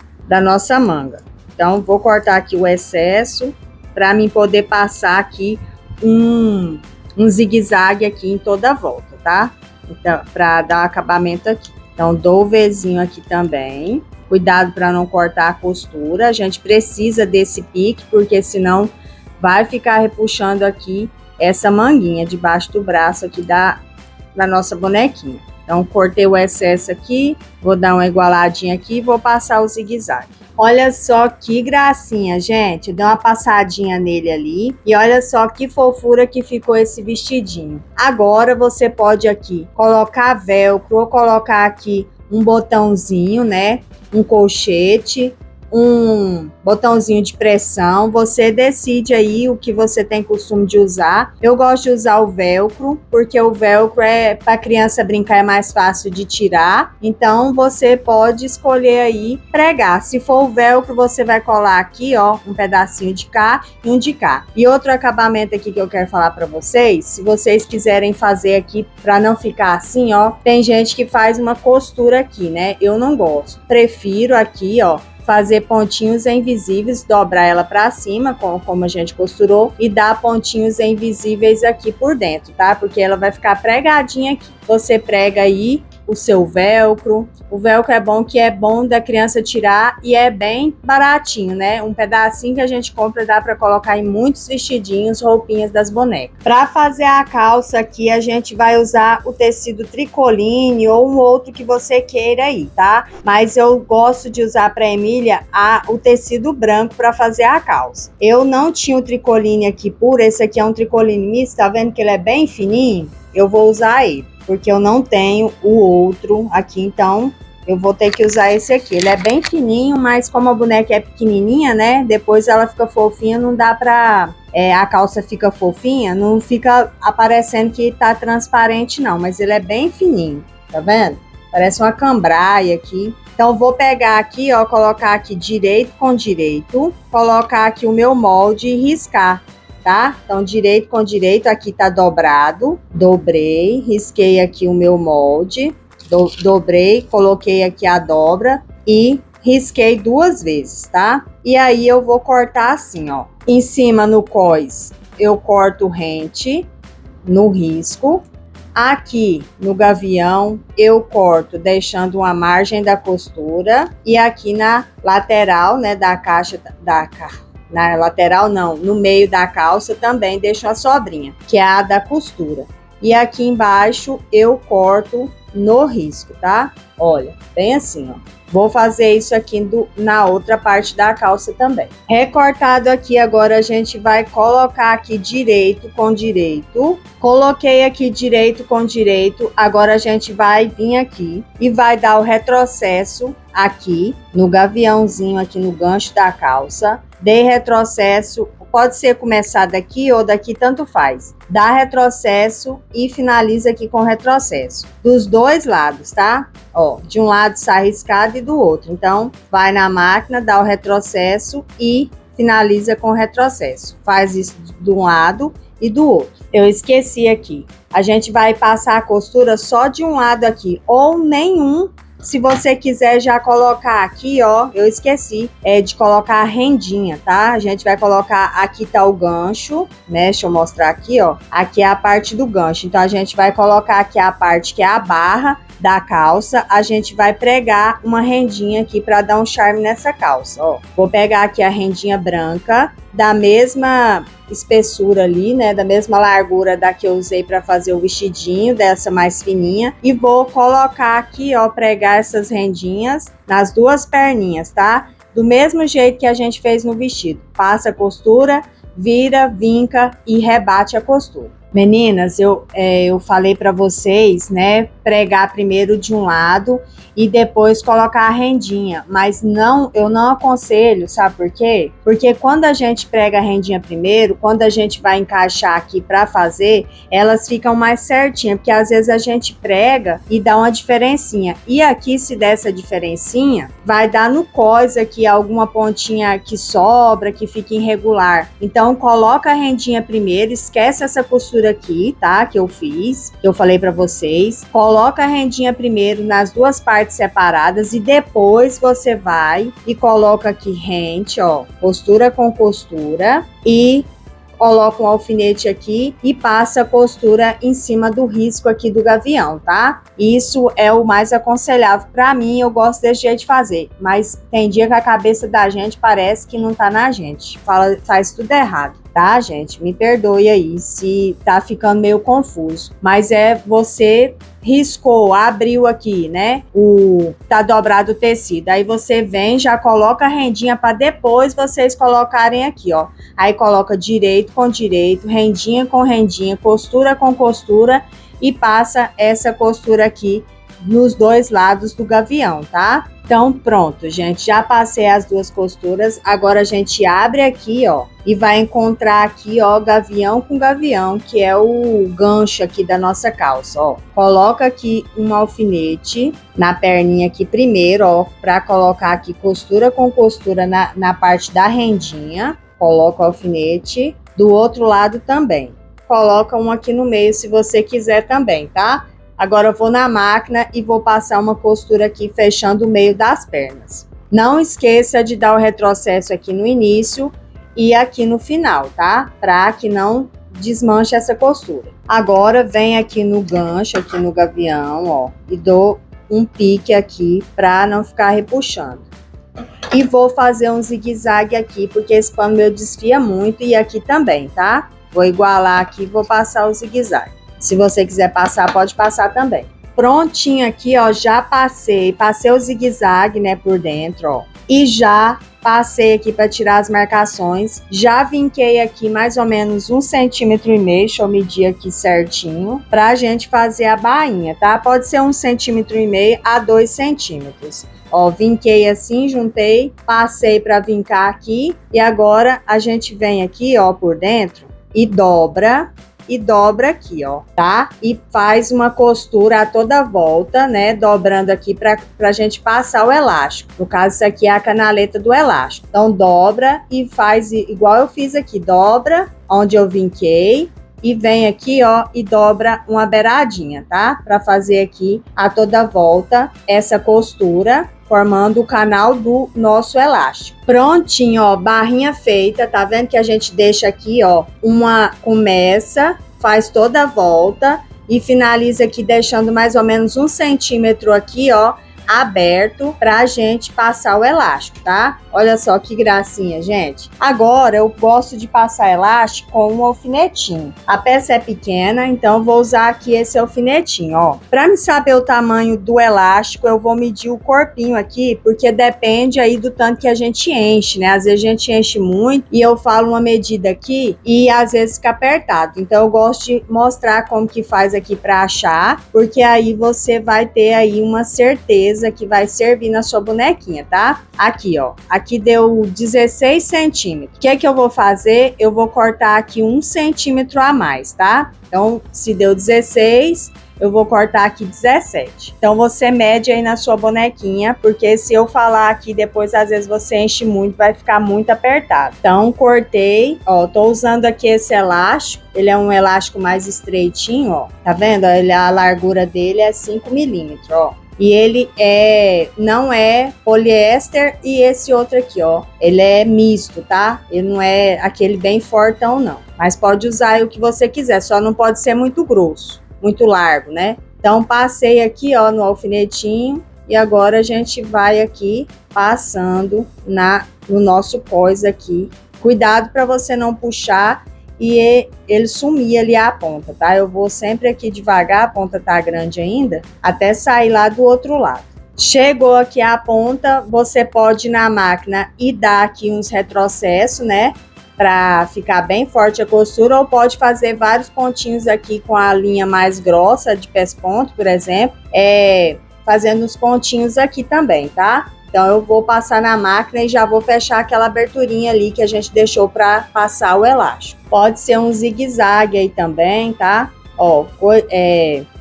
A: manga. Então, vou cortar aqui o excesso para mim poder passar aqui um zigue-zague aqui em toda a volta, tá? Então, para dar acabamento aqui. Então, dou o Vzinho aqui também. Cuidado para não cortar a costura. A gente precisa desse pique, porque senão vai ficar repuxando aqui essa manguinha debaixo do braço aqui da nossa bonequinha. Então, cortei o excesso aqui, vou dar uma igualadinha aqui e vou passar o zigue-zague. Olha só que gracinha, gente. Dei uma passadinha nele ali e olha só que fofura que ficou esse vestidinho. Agora você pode aqui colocar velcro ou colocar aqui um botãozinho, né? Um colchete, um botãozinho de pressão, você decide aí o que você tem costume de usar. Eu gosto de usar o velcro, porque o velcro para criança brincar é mais fácil de tirar, então você pode escolher aí pregar. Se for o velcro, você vai colar aqui, ó, um pedacinho de cá e um de cá. E outro acabamento aqui que eu quero falar para vocês, se vocês quiserem fazer aqui para não ficar assim, ó, tem gente que faz uma costura aqui, né? Eu não gosto. Prefiro aqui, ó, fazer pontinhos invisíveis, dobrar ela para cima, como a gente costurou, e dar pontinhos invisíveis aqui por dentro, tá? Porque ela vai ficar pregadinha aqui. Você prega aí o seu velcro. O velcro é bom da criança tirar e é bem baratinho, né? Um pedacinho que a gente compra dá para colocar em muitos vestidinhos, roupinhas das bonecas. Para fazer a calça aqui, a gente vai usar o tecido tricoline ou um outro que você queira aí, tá? Mas eu gosto de usar para Emília o tecido branco para fazer a calça. Eu não tinha o tricoline aqui puro, esse aqui é um tricoline misto, tá vendo que ele é bem fininho? Eu vou usar ele, porque eu não tenho o outro aqui, então eu vou ter que usar esse aqui. Ele é bem fininho, mas como a boneca é pequenininha, né? Depois ela fica fofinha, não dá pra... a calça fica fofinha, não fica aparecendo que tá transparente não, mas ele é bem fininho, tá vendo? Parece uma cambraia aqui. Então, vou pegar aqui, ó, colocar aqui direito com direito, colocar aqui o meu molde e riscar, tá? Então, direito com direito, aqui tá dobrado, dobrei, risquei aqui o meu molde, dobrei, coloquei aqui a dobra e risquei 2 vezes, tá? E aí, eu vou cortar assim, ó. Em cima, no cós, eu corto rente no risco. Aqui no gavião eu corto deixando uma margem da costura e aqui na lateral, né, da caixa na lateral não, no meio da calça também deixo a sobrinha, que é a da costura. E aqui embaixo eu corto no risco, tá? Olha, bem assim, ó. Vou fazer isso aqui na outra parte da calça também. Recortado aqui, agora a gente vai colocar aqui direito com direito. Coloquei aqui direito com direito. Agora a gente vai vir aqui e vai dar o retrocesso aqui no gaviãozinho, aqui no gancho da calça. Dei retrocesso. Pode ser começar daqui ou daqui, tanto faz. Dá retrocesso e finaliza aqui com retrocesso. Dos 2 lados, tá? Ó, de um lado sai riscado e do outro. Então, vai na máquina, dá o retrocesso e finaliza com retrocesso. Faz isso de um lado e do outro. Eu esqueci aqui. A gente vai passar a costura só de um lado aqui, ou nenhum. Se você quiser já colocar aqui, ó, eu esqueci de colocar a rendinha, tá? A gente vai colocar, aqui tá o gancho, né? Deixa eu mostrar aqui, ó. Aqui é a parte do gancho. Então, a gente vai colocar aqui a parte que é a barra da calça. A gente vai pregar uma rendinha aqui para dar um charme nessa calça, ó. Vou pegar aqui a rendinha branca, da mesma espessura ali, né, da mesma largura da que eu usei para fazer o vestidinho, dessa mais fininha, e vou colocar aqui, ó, pregar essas rendinhas nas duas perninhas, tá? Do mesmo jeito que a gente fez no vestido. Passa a costura, vira, vinca e rebate a costura. Meninas, eu falei para vocês, né, pregar primeiro de um lado e depois colocar a rendinha, mas eu não aconselho, sabe por quê? Porque quando a gente prega a rendinha primeiro, quando a gente vai encaixar aqui para fazer, elas ficam mais certinhas, porque às vezes a gente prega e dá uma diferencinha, e aqui se der essa diferencinha, vai dar no cós aqui alguma pontinha que sobra, que fica irregular. Então coloca a rendinha primeiro, esquece essa costura aqui, tá? Que eu fiz, que eu falei para vocês. Coloca a rendinha primeiro nas duas partes separadas e depois você vai e coloca aqui rente, ó, costura com costura e coloca um alfinete aqui e passa a costura em cima do risco aqui do gavião, tá? Isso é o mais aconselhável para mim, eu gosto desse jeito de fazer, mas tem dia que a cabeça da gente parece que não tá na gente, faz tudo errado, tá, gente? Me perdoe aí se tá ficando meio confuso, mas você riscou, abriu aqui, né? Tá dobrado o tecido. Aí você vem, já coloca a rendinha para depois vocês colocarem aqui, ó. Aí coloca direito com direito, rendinha com rendinha, costura com costura e passa essa costura aqui nos dois lados do gavião, tá? Então pronto, gente, já passei as duas costuras, agora a gente abre aqui, ó, e vai encontrar aqui, ó, gavião com gavião, que é o gancho aqui da nossa calça, ó. Coloca aqui um alfinete na perninha aqui primeiro, ó, pra colocar aqui costura com costura na parte da rendinha, coloca o alfinete, do outro lado também. Coloca um aqui no meio se você quiser também, tá? Agora eu vou na máquina e vou passar uma costura aqui fechando o meio das pernas. Não esqueça de dar o retrocesso aqui no início e aqui no final, tá? Para que não desmanche essa costura. Agora vem aqui no gancho, aqui no gavião, ó, e dou um pique aqui para não ficar repuxando. E vou fazer um zigue-zague aqui, porque esse pano meu desfia muito e aqui também, tá? Vou igualar aqui e vou passar o zigue-zague. Se você quiser passar, pode passar também. Prontinho aqui, ó, já passei o zigue-zague, né, por dentro, ó. E já passei aqui para tirar as marcações. Já vinquei aqui mais ou menos 1,5 cm, deixa eu medir aqui certinho, pra gente fazer a bainha, tá? Pode ser 1,5 cm a 2 centímetros. Ó, vinquei assim, juntei, passei para vincar aqui e agora a gente vem aqui, ó, por dentro e dobra aqui, ó, tá? E faz uma costura a toda volta, né? Dobrando aqui pra gente passar o elástico. No caso, isso aqui é a canaleta do elástico. Então, dobra e faz igual eu fiz aqui. Dobra onde eu vinquei e vem aqui, ó, e dobra uma beiradinha, tá? Pra fazer aqui a toda volta essa costura, formando o canal do nosso elástico. Prontinho, ó, barrinha feita, tá vendo que a gente deixa aqui, ó, começa, faz toda a volta e finaliza aqui deixando mais ou menos 1 centímetro aqui, ó, aberto pra gente passar o elástico, tá? Olha só que gracinha, gente. Agora eu gosto de passar elástico com um alfinetinho. A peça é pequena, então eu vou usar aqui esse alfinetinho, ó. Pra me saber o tamanho do elástico, eu vou medir o corpinho aqui, porque depende aí do tanto que a gente enche, né? Às vezes a gente enche muito e eu falo uma medida aqui e às vezes fica apertado. Então eu gosto de mostrar como que faz aqui pra achar, porque aí você vai ter aí uma certeza que vai servir na sua bonequinha, tá? Aqui, ó. Aqui deu 16 centímetros. O que é que eu vou fazer? Eu vou cortar aqui 1 centímetro a mais, tá? Então, se deu 16, eu vou cortar aqui 17. Então, você mede aí na sua bonequinha, porque se eu falar aqui depois, às vezes você enche muito, vai ficar muito apertado. Então, cortei, ó, tô usando aqui esse elástico. Ele é um elástico mais estreitinho, ó. Tá vendo? A largura dele é 5 milímetros, ó. E ele não é poliéster e esse outro aqui, ó, ele é misto, tá? Ele não é aquele bem fortão, não. Mas pode usar aí o que você quiser, só não pode ser muito grosso, muito largo, né? Então, passei aqui, ó, no alfinetinho e agora a gente vai aqui passando no nosso cós aqui Cuidado para você não puxar e ele sumir ali a ponta, tá? Eu vou sempre aqui devagar, a ponta tá grande ainda, até sair lá do outro lado. Chegou aqui a ponta, você pode ir na máquina e dar aqui uns retrocessos, né? Para ficar bem forte a costura, ou pode fazer vários pontinhos aqui com a linha mais grossa de pesponto, por exemplo, fazendo os pontinhos aqui também, tá? Então eu vou passar na máquina e já vou fechar aquela aberturinha ali que a gente deixou para passar o elástico. Pode ser um zigue-zague aí também, tá? Ó,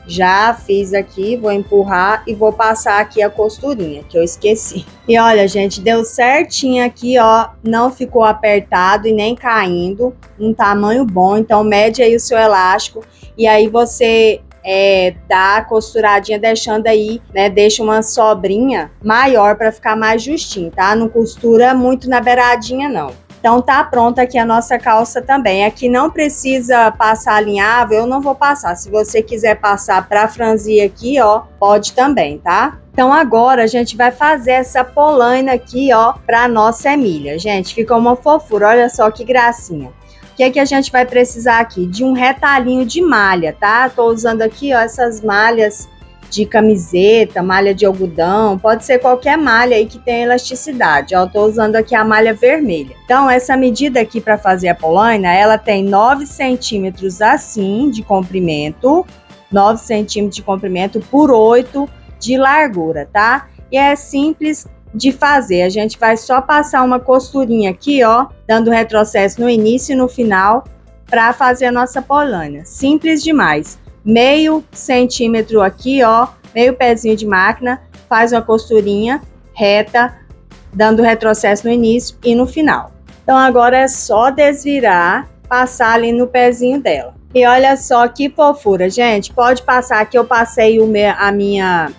A: já fiz aqui, vou empurrar e vou passar aqui a costurinha, que eu esqueci. E olha, gente, deu certinho aqui, ó, não ficou apertado e nem caindo, um tamanho bom. Então mede aí o seu elástico e aí você dá a costuradinha deixando aí, né, deixa uma sobrinha maior para ficar mais justinho, tá? Não costura muito na beiradinha, não. Então tá pronta aqui a nossa calça também. Aqui não precisa passar alinhável, eu não vou passar. Se você quiser passar para franzir aqui, ó, pode também, tá? Então agora a gente vai fazer essa polaina aqui, ó, para nossa Emília. Gente, ficou uma fofura, olha só que gracinha. O que é que a gente vai precisar aqui? De um retalhinho de malha, tá? Tô usando aqui, ó, essas malhas de camiseta, malha de algodão, pode ser qualquer malha aí que tenha elasticidade. Ó, eu tô usando aqui a malha vermelha. Então, essa medida aqui para fazer a polaina, ela tem 9 centímetros assim de comprimento, 9 centímetros de comprimento por 8 de largura, tá? E é simples de fazer, a gente vai só passar uma costurinha aqui, ó, dando retrocesso no início e no final para fazer a nossa polaina. Simples demais. Meio centímetro aqui, ó, meio pezinho de máquina, faz uma costurinha reta, dando retrocesso no início e no final. Então agora é só desvirar, passar ali no pezinho dela. E olha só que fofura, gente, pode passar aqui, eu passei a minha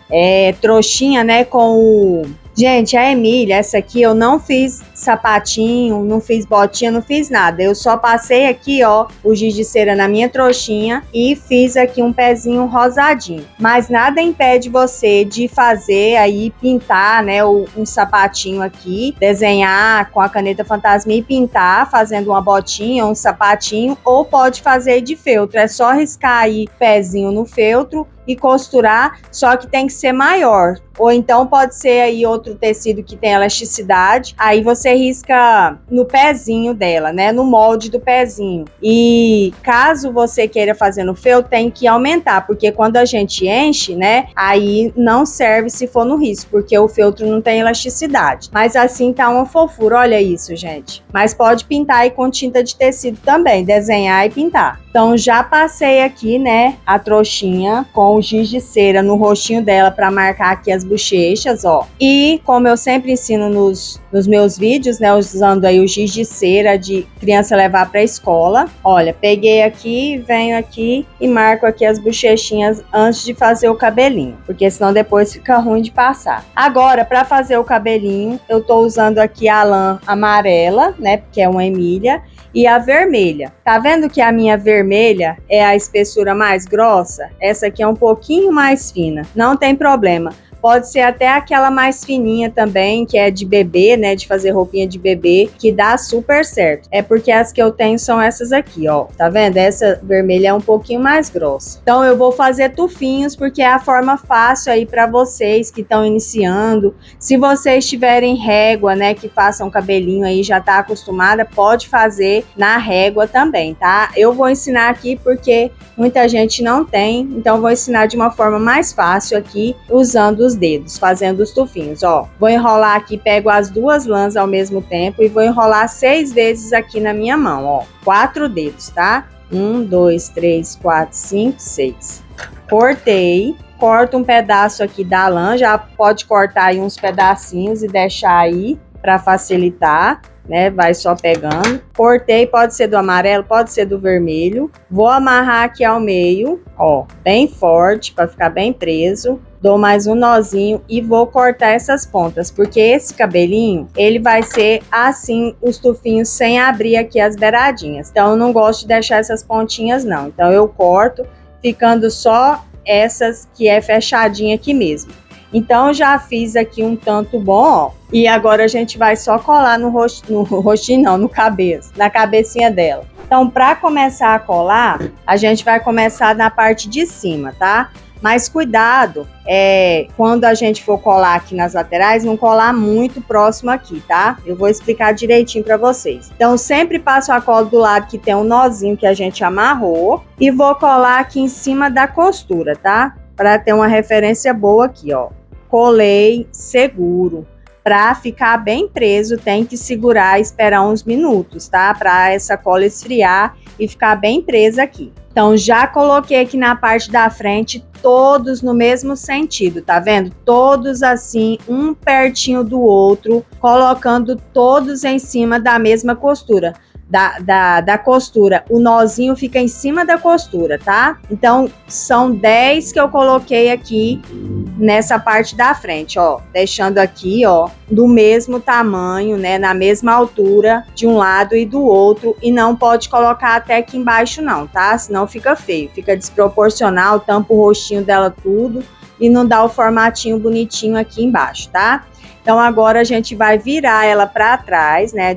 A: trouxinha, né, com o... Gente, a Emília, essa aqui eu não fiz sapatinho, não fiz botinha, não fiz nada. Eu só passei aqui, ó, o giz de cera na minha trouxinha e fiz aqui um pezinho rosadinho. Mas nada impede você de fazer aí, pintar, né, um sapatinho aqui, desenhar com a caneta fantasma e pintar, fazendo uma botinha, um sapatinho, ou pode fazer de feltro. É só riscar aí pezinho no feltro e costurar, só que tem que ser maior. Ou então pode ser aí outro tecido que tem elasticidade, aí você risca no pezinho dela, né, no molde do pezinho. E caso você queira fazer no feltro, tem que aumentar, porque quando a gente enche, né, aí não serve se for no risco, porque o feltro não tem elasticidade. Mas assim tá uma fofura, olha isso, gente. Mas pode pintar aí com tinta de tecido também, desenhar e pintar. Então já passei aqui, né, a trouxinha com o giz de cera no rostinho dela para marcar aqui as bochechas, ó. E como eu sempre ensino nos meus vídeos, né, usando aí o giz de cera de criança levar para a escola. Olha, peguei aqui, venho aqui e marco aqui as bochechinhas antes de fazer o cabelinho, porque senão depois fica ruim de passar. Agora, para fazer o cabelinho, eu tô usando aqui a lã amarela, né, porque é uma Emília, e a vermelha. Tá vendo que a minha vermelha é a espessura mais grossa? Essa aqui é um pouquinho mais fina. Não tem problema. Pode ser até aquela mais fininha também, que é de bebê, né, de fazer roupinha de bebê, que dá super certo. É porque as que eu tenho são essas aqui, ó. Tá vendo? Essa vermelha é um pouquinho mais grossa. Então eu vou fazer tufinhos, porque é a forma fácil aí para vocês que estão iniciando. Se vocês tiverem régua, né, que façam cabelinho aí, já tá acostumada, pode fazer na régua também, tá? Eu vou ensinar aqui porque muita gente não tem, então vou ensinar de uma forma mais fácil aqui, usando os dedos, fazendo os tufinhos, ó. Vou enrolar aqui, pego as duas lãs ao mesmo tempo e vou enrolar 6 vezes aqui na minha mão, ó. 4 dedos, tá? 1, 2, 3, 4, 5, 6. Cortei, corto um pedaço aqui da lã, já pode cortar aí uns pedacinhos e deixar aí para facilitar, né? Vai só pegando. Cortei, pode ser do amarelo, pode ser do vermelho. Vou amarrar aqui ao meio, ó, bem forte para ficar bem preso. Dou mais um nozinho e vou cortar essas pontas, porque esse cabelinho, ele vai ser assim, os tufinhos sem abrir aqui as beiradinhas. Então, eu não gosto de deixar essas pontinhas, não. Então, eu corto, ficando só essas que é fechadinha aqui mesmo. Então, já fiz aqui um tanto bom, ó. E agora a gente vai só colar no rostinho não, no cabeça, na cabecinha dela. Então, para começar a colar, a gente vai começar na parte de cima, tá? Mas cuidado, quando a gente for colar aqui nas laterais, não colar muito próximo aqui, tá? Eu vou explicar direitinho para vocês. Então, sempre passo a cola do lado que tem um nozinho que a gente amarrou e vou colar aqui em cima da costura, tá? Para ter uma referência boa aqui, ó. Colei, seguro. Para ficar bem preso, tem que segurar e esperar uns minutos, tá? Para essa cola esfriar e ficar bem presa aqui. Então, já coloquei aqui na parte da frente, todos no mesmo sentido, tá vendo? Todos assim, um pertinho do outro, colocando todos em cima da mesma costura. Da costura, o nozinho fica em cima da costura, tá? Então, são 10 que eu coloquei aqui nessa parte da frente, ó, deixando aqui, ó, do mesmo tamanho, né, na mesma altura de um lado e do outro, e não pode colocar até aqui embaixo não, tá? Senão fica feio, fica desproporcional, tampa o rostinho dela tudo e não dá o formatinho bonitinho aqui embaixo, tá? Então, agora a gente vai virar ela para trás, né,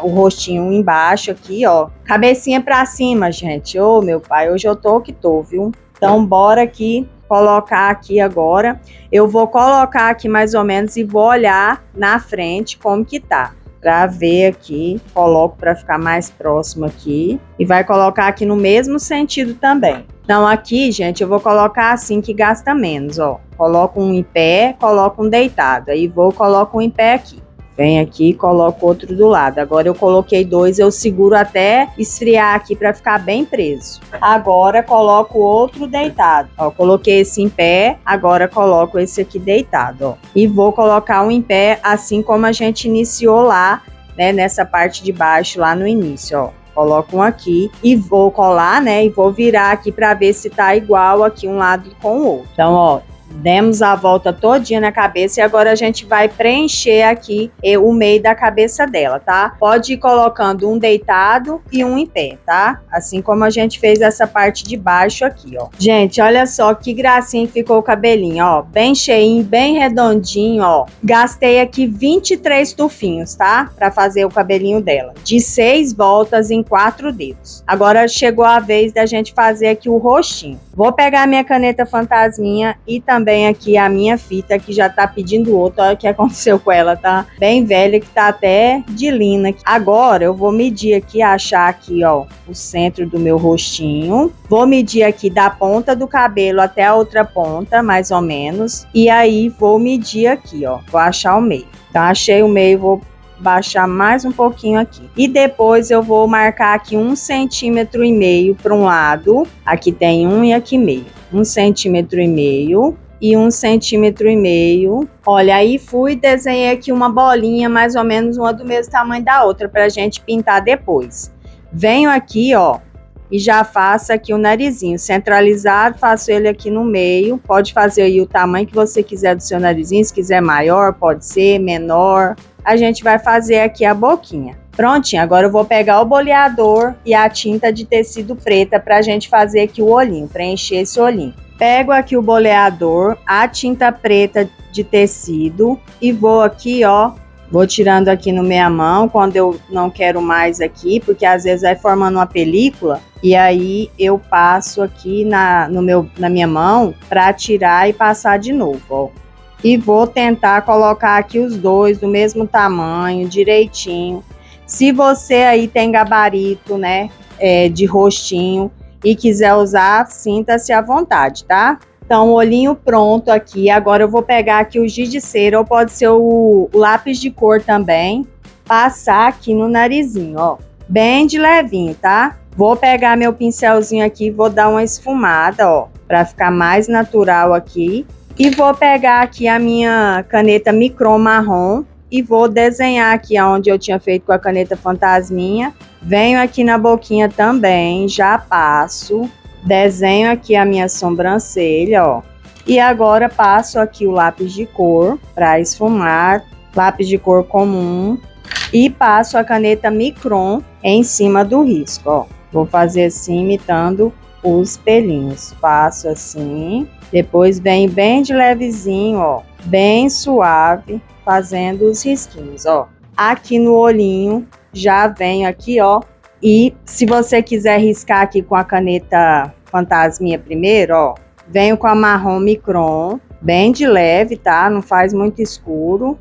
A: o rostinho embaixo aqui, ó. Cabecinha para cima, gente. Ô, meu pai, hoje eu tô que tô, viu? Então, bora aqui colocar aqui agora. Eu vou colocar aqui mais ou menos e vou olhar na frente como que tá. Para ver aqui, coloco para ficar mais próximo aqui. E vai colocar aqui no mesmo sentido também. Então, aqui, gente, eu vou colocar assim que gasta menos, ó. Coloco um em pé, coloco um deitado. Aí coloco um em pé aqui. Vem aqui e coloco outro do lado. Agora eu coloquei 2, eu seguro até esfriar aqui para ficar bem preso. Agora coloco outro deitado. Ó, coloquei esse em pé, agora coloco esse aqui deitado, ó. E vou colocar um em pé assim como a gente iniciou lá, né, nessa parte de baixo lá no início, ó. Coloco um aqui e vou colar, né, e vou virar aqui para ver se tá igual aqui um lado com o outro. Então, ó, demos a volta todinha na cabeça e agora a gente vai preencher aqui o meio da cabeça dela, tá? Pode ir colocando um deitado e um em pé, tá? Assim como a gente fez essa parte de baixo aqui, ó. Gente, olha só que gracinha que ficou o cabelinho, ó. Bem cheinho, bem redondinho, ó. Gastei aqui 23 tufinhos, tá? Pra fazer o cabelinho dela. De 6 voltas em 4 dedos. Agora chegou a vez da gente fazer aqui o rostinho. Vou pegar a minha caneta fantasminha e também aqui a minha fita, que já tá pedindo outra. Olha o que aconteceu com ela, tá bem velha, que tá até de lina. Agora eu vou medir aqui, achar aqui, ó, o centro do meu rostinho. Vou medir aqui da ponta do cabelo até a outra ponta, mais ou menos. E aí vou medir aqui, ó, vou achar o meio. Então achei o meio, vou baixar mais um pouquinho aqui. E depois eu vou marcar aqui 1,5 cm para um lado. Aqui tem um e aqui meio. 1,5 cm e 1,5 cm. Olha, aí fui e desenhei aqui uma bolinha, mais ou menos uma do mesmo tamanho da outra, pra gente pintar depois. Venho aqui, ó, e já faço aqui o narizinho centralizado, faço ele aqui no meio. Pode fazer aí o tamanho que você quiser do seu narizinho, se quiser maior, pode ser, menor. A gente vai fazer aqui a boquinha. Prontinho, agora eu vou pegar o boleador e a tinta de tecido preta pra gente fazer aqui o olhinho, preencher esse olhinho. Pego aqui o boleador, a tinta preta de tecido e vou aqui, ó, vou tirando aqui na minha mão quando eu não quero mais aqui, porque às vezes vai formando uma película e aí eu passo aqui na minha mão pra tirar e passar de novo, ó. E vou tentar colocar aqui os dois do mesmo tamanho, direitinho. Se você aí tem gabarito, né, de rostinho e quiser usar, sinta-se à vontade, tá? Então, o olhinho pronto aqui. Agora eu vou pegar aqui o giz de cera, ou pode ser o lápis de cor também. Passar aqui no narizinho, ó. Bem de levinho, tá? Vou pegar meu pincelzinho aqui e vou dar uma esfumada, ó, pra ficar mais natural aqui. E vou pegar aqui a minha caneta micron marrom e vou desenhar aqui onde eu tinha feito com a caneta fantasminha. Venho aqui na boquinha também, já passo. Desenho aqui a minha sobrancelha, ó. E agora passo aqui o lápis de cor para esfumar, lápis de cor comum. E passo a caneta micron em cima do risco, ó. Vou fazer assim, imitando os pelinhos. Faço assim, depois venho bem de levezinho, ó, bem suave, fazendo os risquinhos, ó. Aqui no olhinho, já venho aqui, ó, e se você quiser riscar aqui com a caneta fantasminha primeiro, ó, venho com a marrom micron, bem de leve, tá? Não faz muito escuro.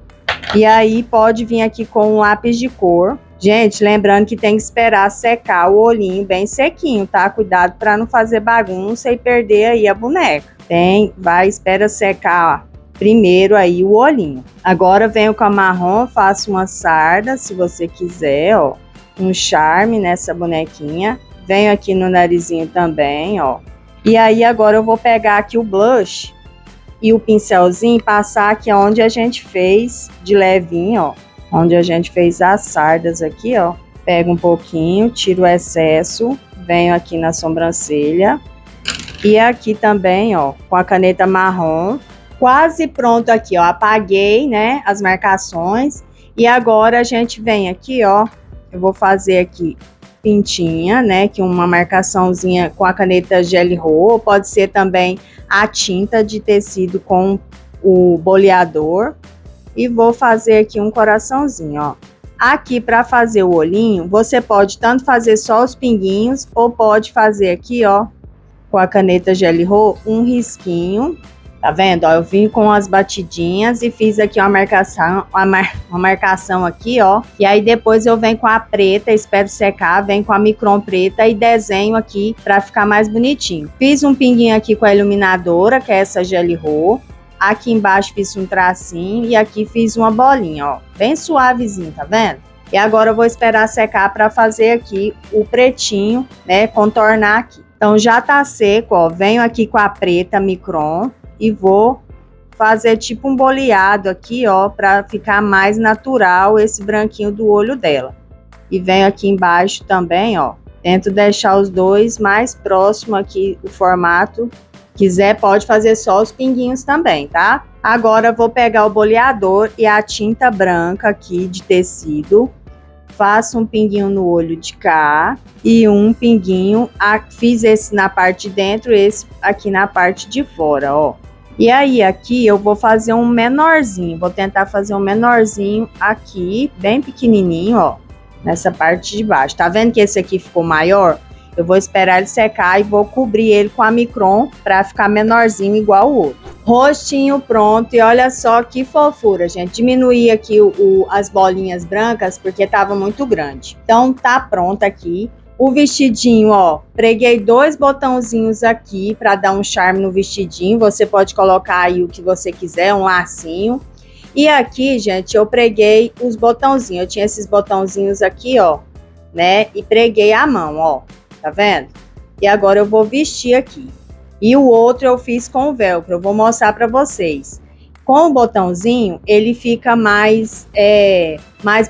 A: E aí pode vir aqui com um lápis de cor. Gente, lembrando que tem que esperar secar o olhinho bem sequinho, tá? Cuidado para não fazer bagunça e perder aí a boneca. Espera secar primeiro aí o olhinho. Agora venho com a marrom, faço uma sarda, se você quiser, ó. Um charme nessa bonequinha. Venho aqui no narizinho também, ó. E aí agora eu vou pegar aqui o blush e o pincelzinho e passar aqui onde a gente fez de levinho, ó. Onde a gente fez as sardas aqui, ó. Pego um pouquinho, tiro o excesso, venho aqui na sobrancelha. E aqui também, ó, com a caneta marrom. Quase pronto aqui, ó. Apaguei, né, as marcações. E agora a gente vem aqui, ó. Eu vou fazer aqui pintinha, né, que uma marcaçãozinha com a caneta Gelly Roll, pode ser também a tinta de tecido com o boleador, e vou fazer aqui um coraçãozinho, ó. Aqui para fazer o olhinho, você pode tanto fazer só os pinguinhos, ou pode fazer aqui, ó, com a caneta Gelly Roll, um risquinho. Tá vendo? Ó, eu vim com as batidinhas e fiz aqui uma marcação aqui, ó. E aí depois eu venho com a preta, espero secar, venho com a micron preta e desenho aqui pra ficar mais bonitinho. Fiz um pinguinho aqui com a iluminadora, que é essa Gelly Roll. Aqui embaixo fiz um tracinho e aqui fiz uma bolinha, ó. Bem suavezinho, tá vendo? E agora eu vou esperar secar pra fazer aqui o pretinho, né? Contornar aqui. Então já tá seco, ó. Venho aqui com a preta micron e vou fazer tipo um boleado aqui, ó, para ficar mais natural esse branquinho do olho dela. E venho aqui embaixo também, ó, tento deixar os dois mais próximo aqui o formato. Quiser pode fazer só os pinguinhos também, tá? Agora vou pegar o boleador e a tinta branca aqui de tecido. Faço um pinguinho no olho de cá e um pinguinho, fiz esse na parte de dentro, esse aqui na parte de fora, ó. E aí, aqui eu vou fazer um menorzinho, vou tentar fazer um menorzinho aqui, bem pequenininho, ó, nessa parte de baixo. Tá vendo que esse aqui ficou maior? Eu vou esperar ele secar e vou cobrir ele com a micron pra ficar menorzinho igual o outro. Rostinho pronto e olha só que fofura, gente. Diminuí aqui as bolinhas brancas porque tava muito grande. Então tá pronto aqui. O vestidinho, ó, preguei 2 botãozinhos aqui para dar um charme no vestidinho. Você pode colocar aí o que você quiser, um lacinho. E aqui, gente, eu preguei os botãozinhos. Eu tinha esses botãozinhos aqui, ó, né? E preguei a mão, ó. Tá vendo? E agora eu vou vestir aqui. E o outro eu fiz com velcro. Eu vou mostrar para vocês. Com o botãozinho, ele fica mais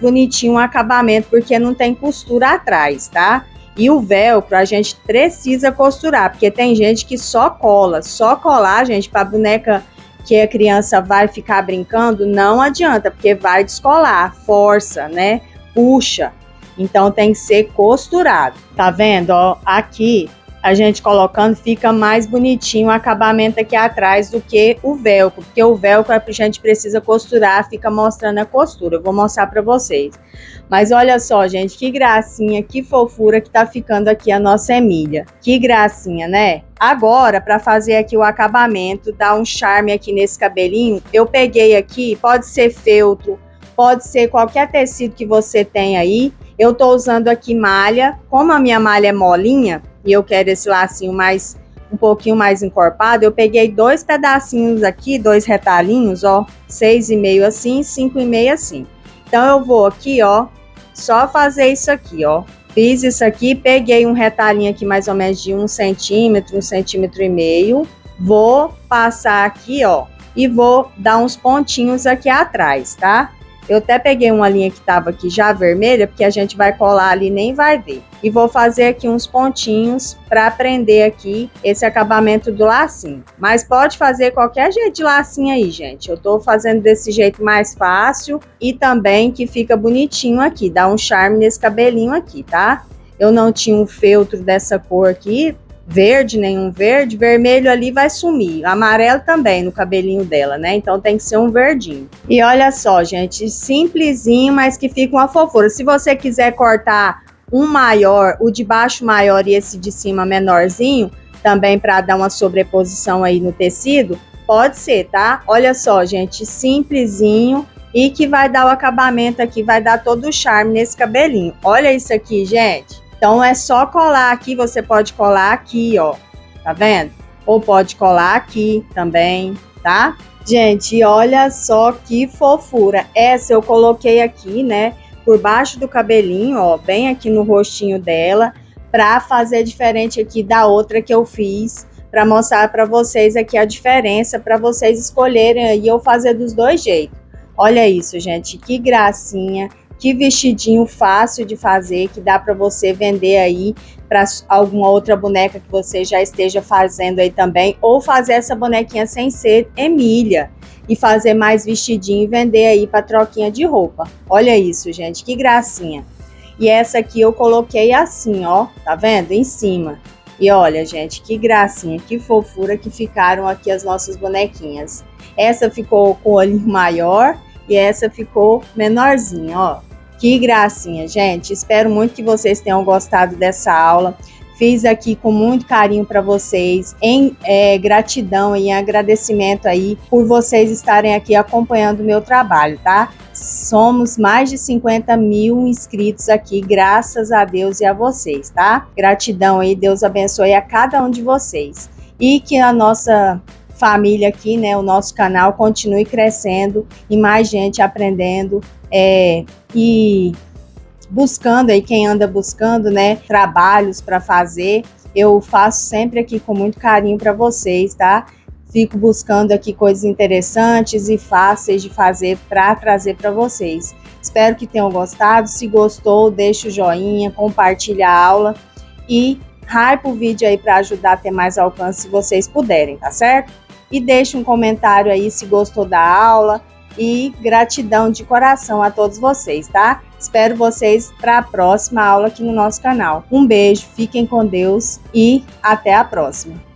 A: bonitinho o acabamento, porque não tem costura atrás, tá? E o velcro a gente precisa costurar, porque tem gente que só cola. Só colar, gente, para boneca que a criança vai ficar brincando, não adianta, porque vai descolar, força, né? Puxa. Então tem que ser costurado. Tá vendo? Ó, aqui a gente colocando fica mais bonitinho o acabamento aqui atrás do que o velcro, porque o velcro a gente precisa costurar, fica mostrando a costura. Eu vou mostrar para vocês. Mas olha só, gente, que gracinha, que fofura que tá ficando aqui a nossa Emília. Que gracinha, né? Agora, para fazer aqui o acabamento, dar um charme aqui nesse cabelinho, eu peguei aqui, pode ser feltro, pode ser qualquer tecido que você tem aí. Eu tô usando aqui malha, como a minha malha é molinha, e eu quero esse lacinho um pouquinho mais encorpado, eu peguei 2 pedacinhos aqui, 2 retalhinhos, ó, 6,5 assim, 5,5 assim. Então eu vou aqui, ó, só fazer isso aqui, ó. Fiz isso aqui, peguei um retalhinho aqui mais ou menos de 1 centímetro, 1,5 centímetros. Vou passar aqui, ó, e vou dar uns pontinhos aqui atrás, tá? Eu até peguei uma linha que tava aqui já vermelha, porque a gente vai colar ali e nem vai ver. E vou fazer aqui uns pontinhos para prender aqui esse acabamento do lacinho. Mas pode fazer qualquer jeito de lacinho aí, gente. Eu tô fazendo desse jeito mais fácil e também que fica bonitinho aqui. Dá um charme nesse cabelinho aqui, tá? Eu não tinha um feltro dessa cor aqui, verde, nenhum verde, vermelho ali vai sumir, amarelo também no cabelinho dela, né? Então tem que ser um verdinho. E olha só, gente, simplesinho, mas que fica uma fofura. Se você quiser cortar um maior, o de baixo maior e esse de cima menorzinho, também para dar uma sobreposição aí no tecido, pode ser, tá? Olha só, gente, simplesinho e que vai dar o acabamento aqui, vai dar todo o charme nesse cabelinho. Olha isso aqui, gente. Então é só colar aqui, você pode colar aqui, ó, tá vendo? Ou pode colar aqui também, tá? Gente, olha só que fofura. Essa eu coloquei aqui, né, por baixo do cabelinho, ó, bem aqui no rostinho dela, pra fazer diferente aqui da outra que eu fiz, pra mostrar pra vocês aqui a diferença, pra vocês escolherem aí eu fazer dos dois jeitos. Olha isso, gente, que gracinha. Que vestidinho fácil de fazer, que dá para você vender aí para alguma outra boneca que você já esteja fazendo aí também, ou fazer essa bonequinha sem ser Emília e fazer mais vestidinho e vender aí para troquinha de roupa. Olha isso, gente, que gracinha. E essa aqui eu coloquei assim, ó, tá vendo? Em cima. E olha, gente, que gracinha, que fofura que ficaram aqui as nossas bonequinhas. Essa ficou com o olhinho maior e essa ficou menorzinha, ó. Que gracinha, gente. Espero muito que vocês tenham gostado dessa aula. Fiz aqui com muito carinho para vocês, em gratidão e em agradecimento aí por vocês estarem aqui acompanhando o meu trabalho, tá? Somos mais de 50 mil inscritos aqui, graças a Deus e a vocês, tá? Gratidão aí, Deus abençoe a cada um de vocês. E que a nossa família aqui, né, o nosso canal continue crescendo e mais gente aprendendo e buscando aí, quem anda buscando, né, trabalhos para fazer, eu faço sempre aqui com muito carinho para vocês, tá? Fico buscando aqui coisas interessantes e fáceis de fazer para trazer para vocês. Espero que tenham gostado. Se gostou, deixa o joinha, compartilha a aula e hype o vídeo aí para ajudar a ter mais alcance se vocês puderem, tá certo? E deixa um comentário aí se gostou da aula. E gratidão de coração a todos vocês, tá? Espero vocês para a próxima aula aqui no nosso canal. Um beijo, fiquem com Deus e até a próxima.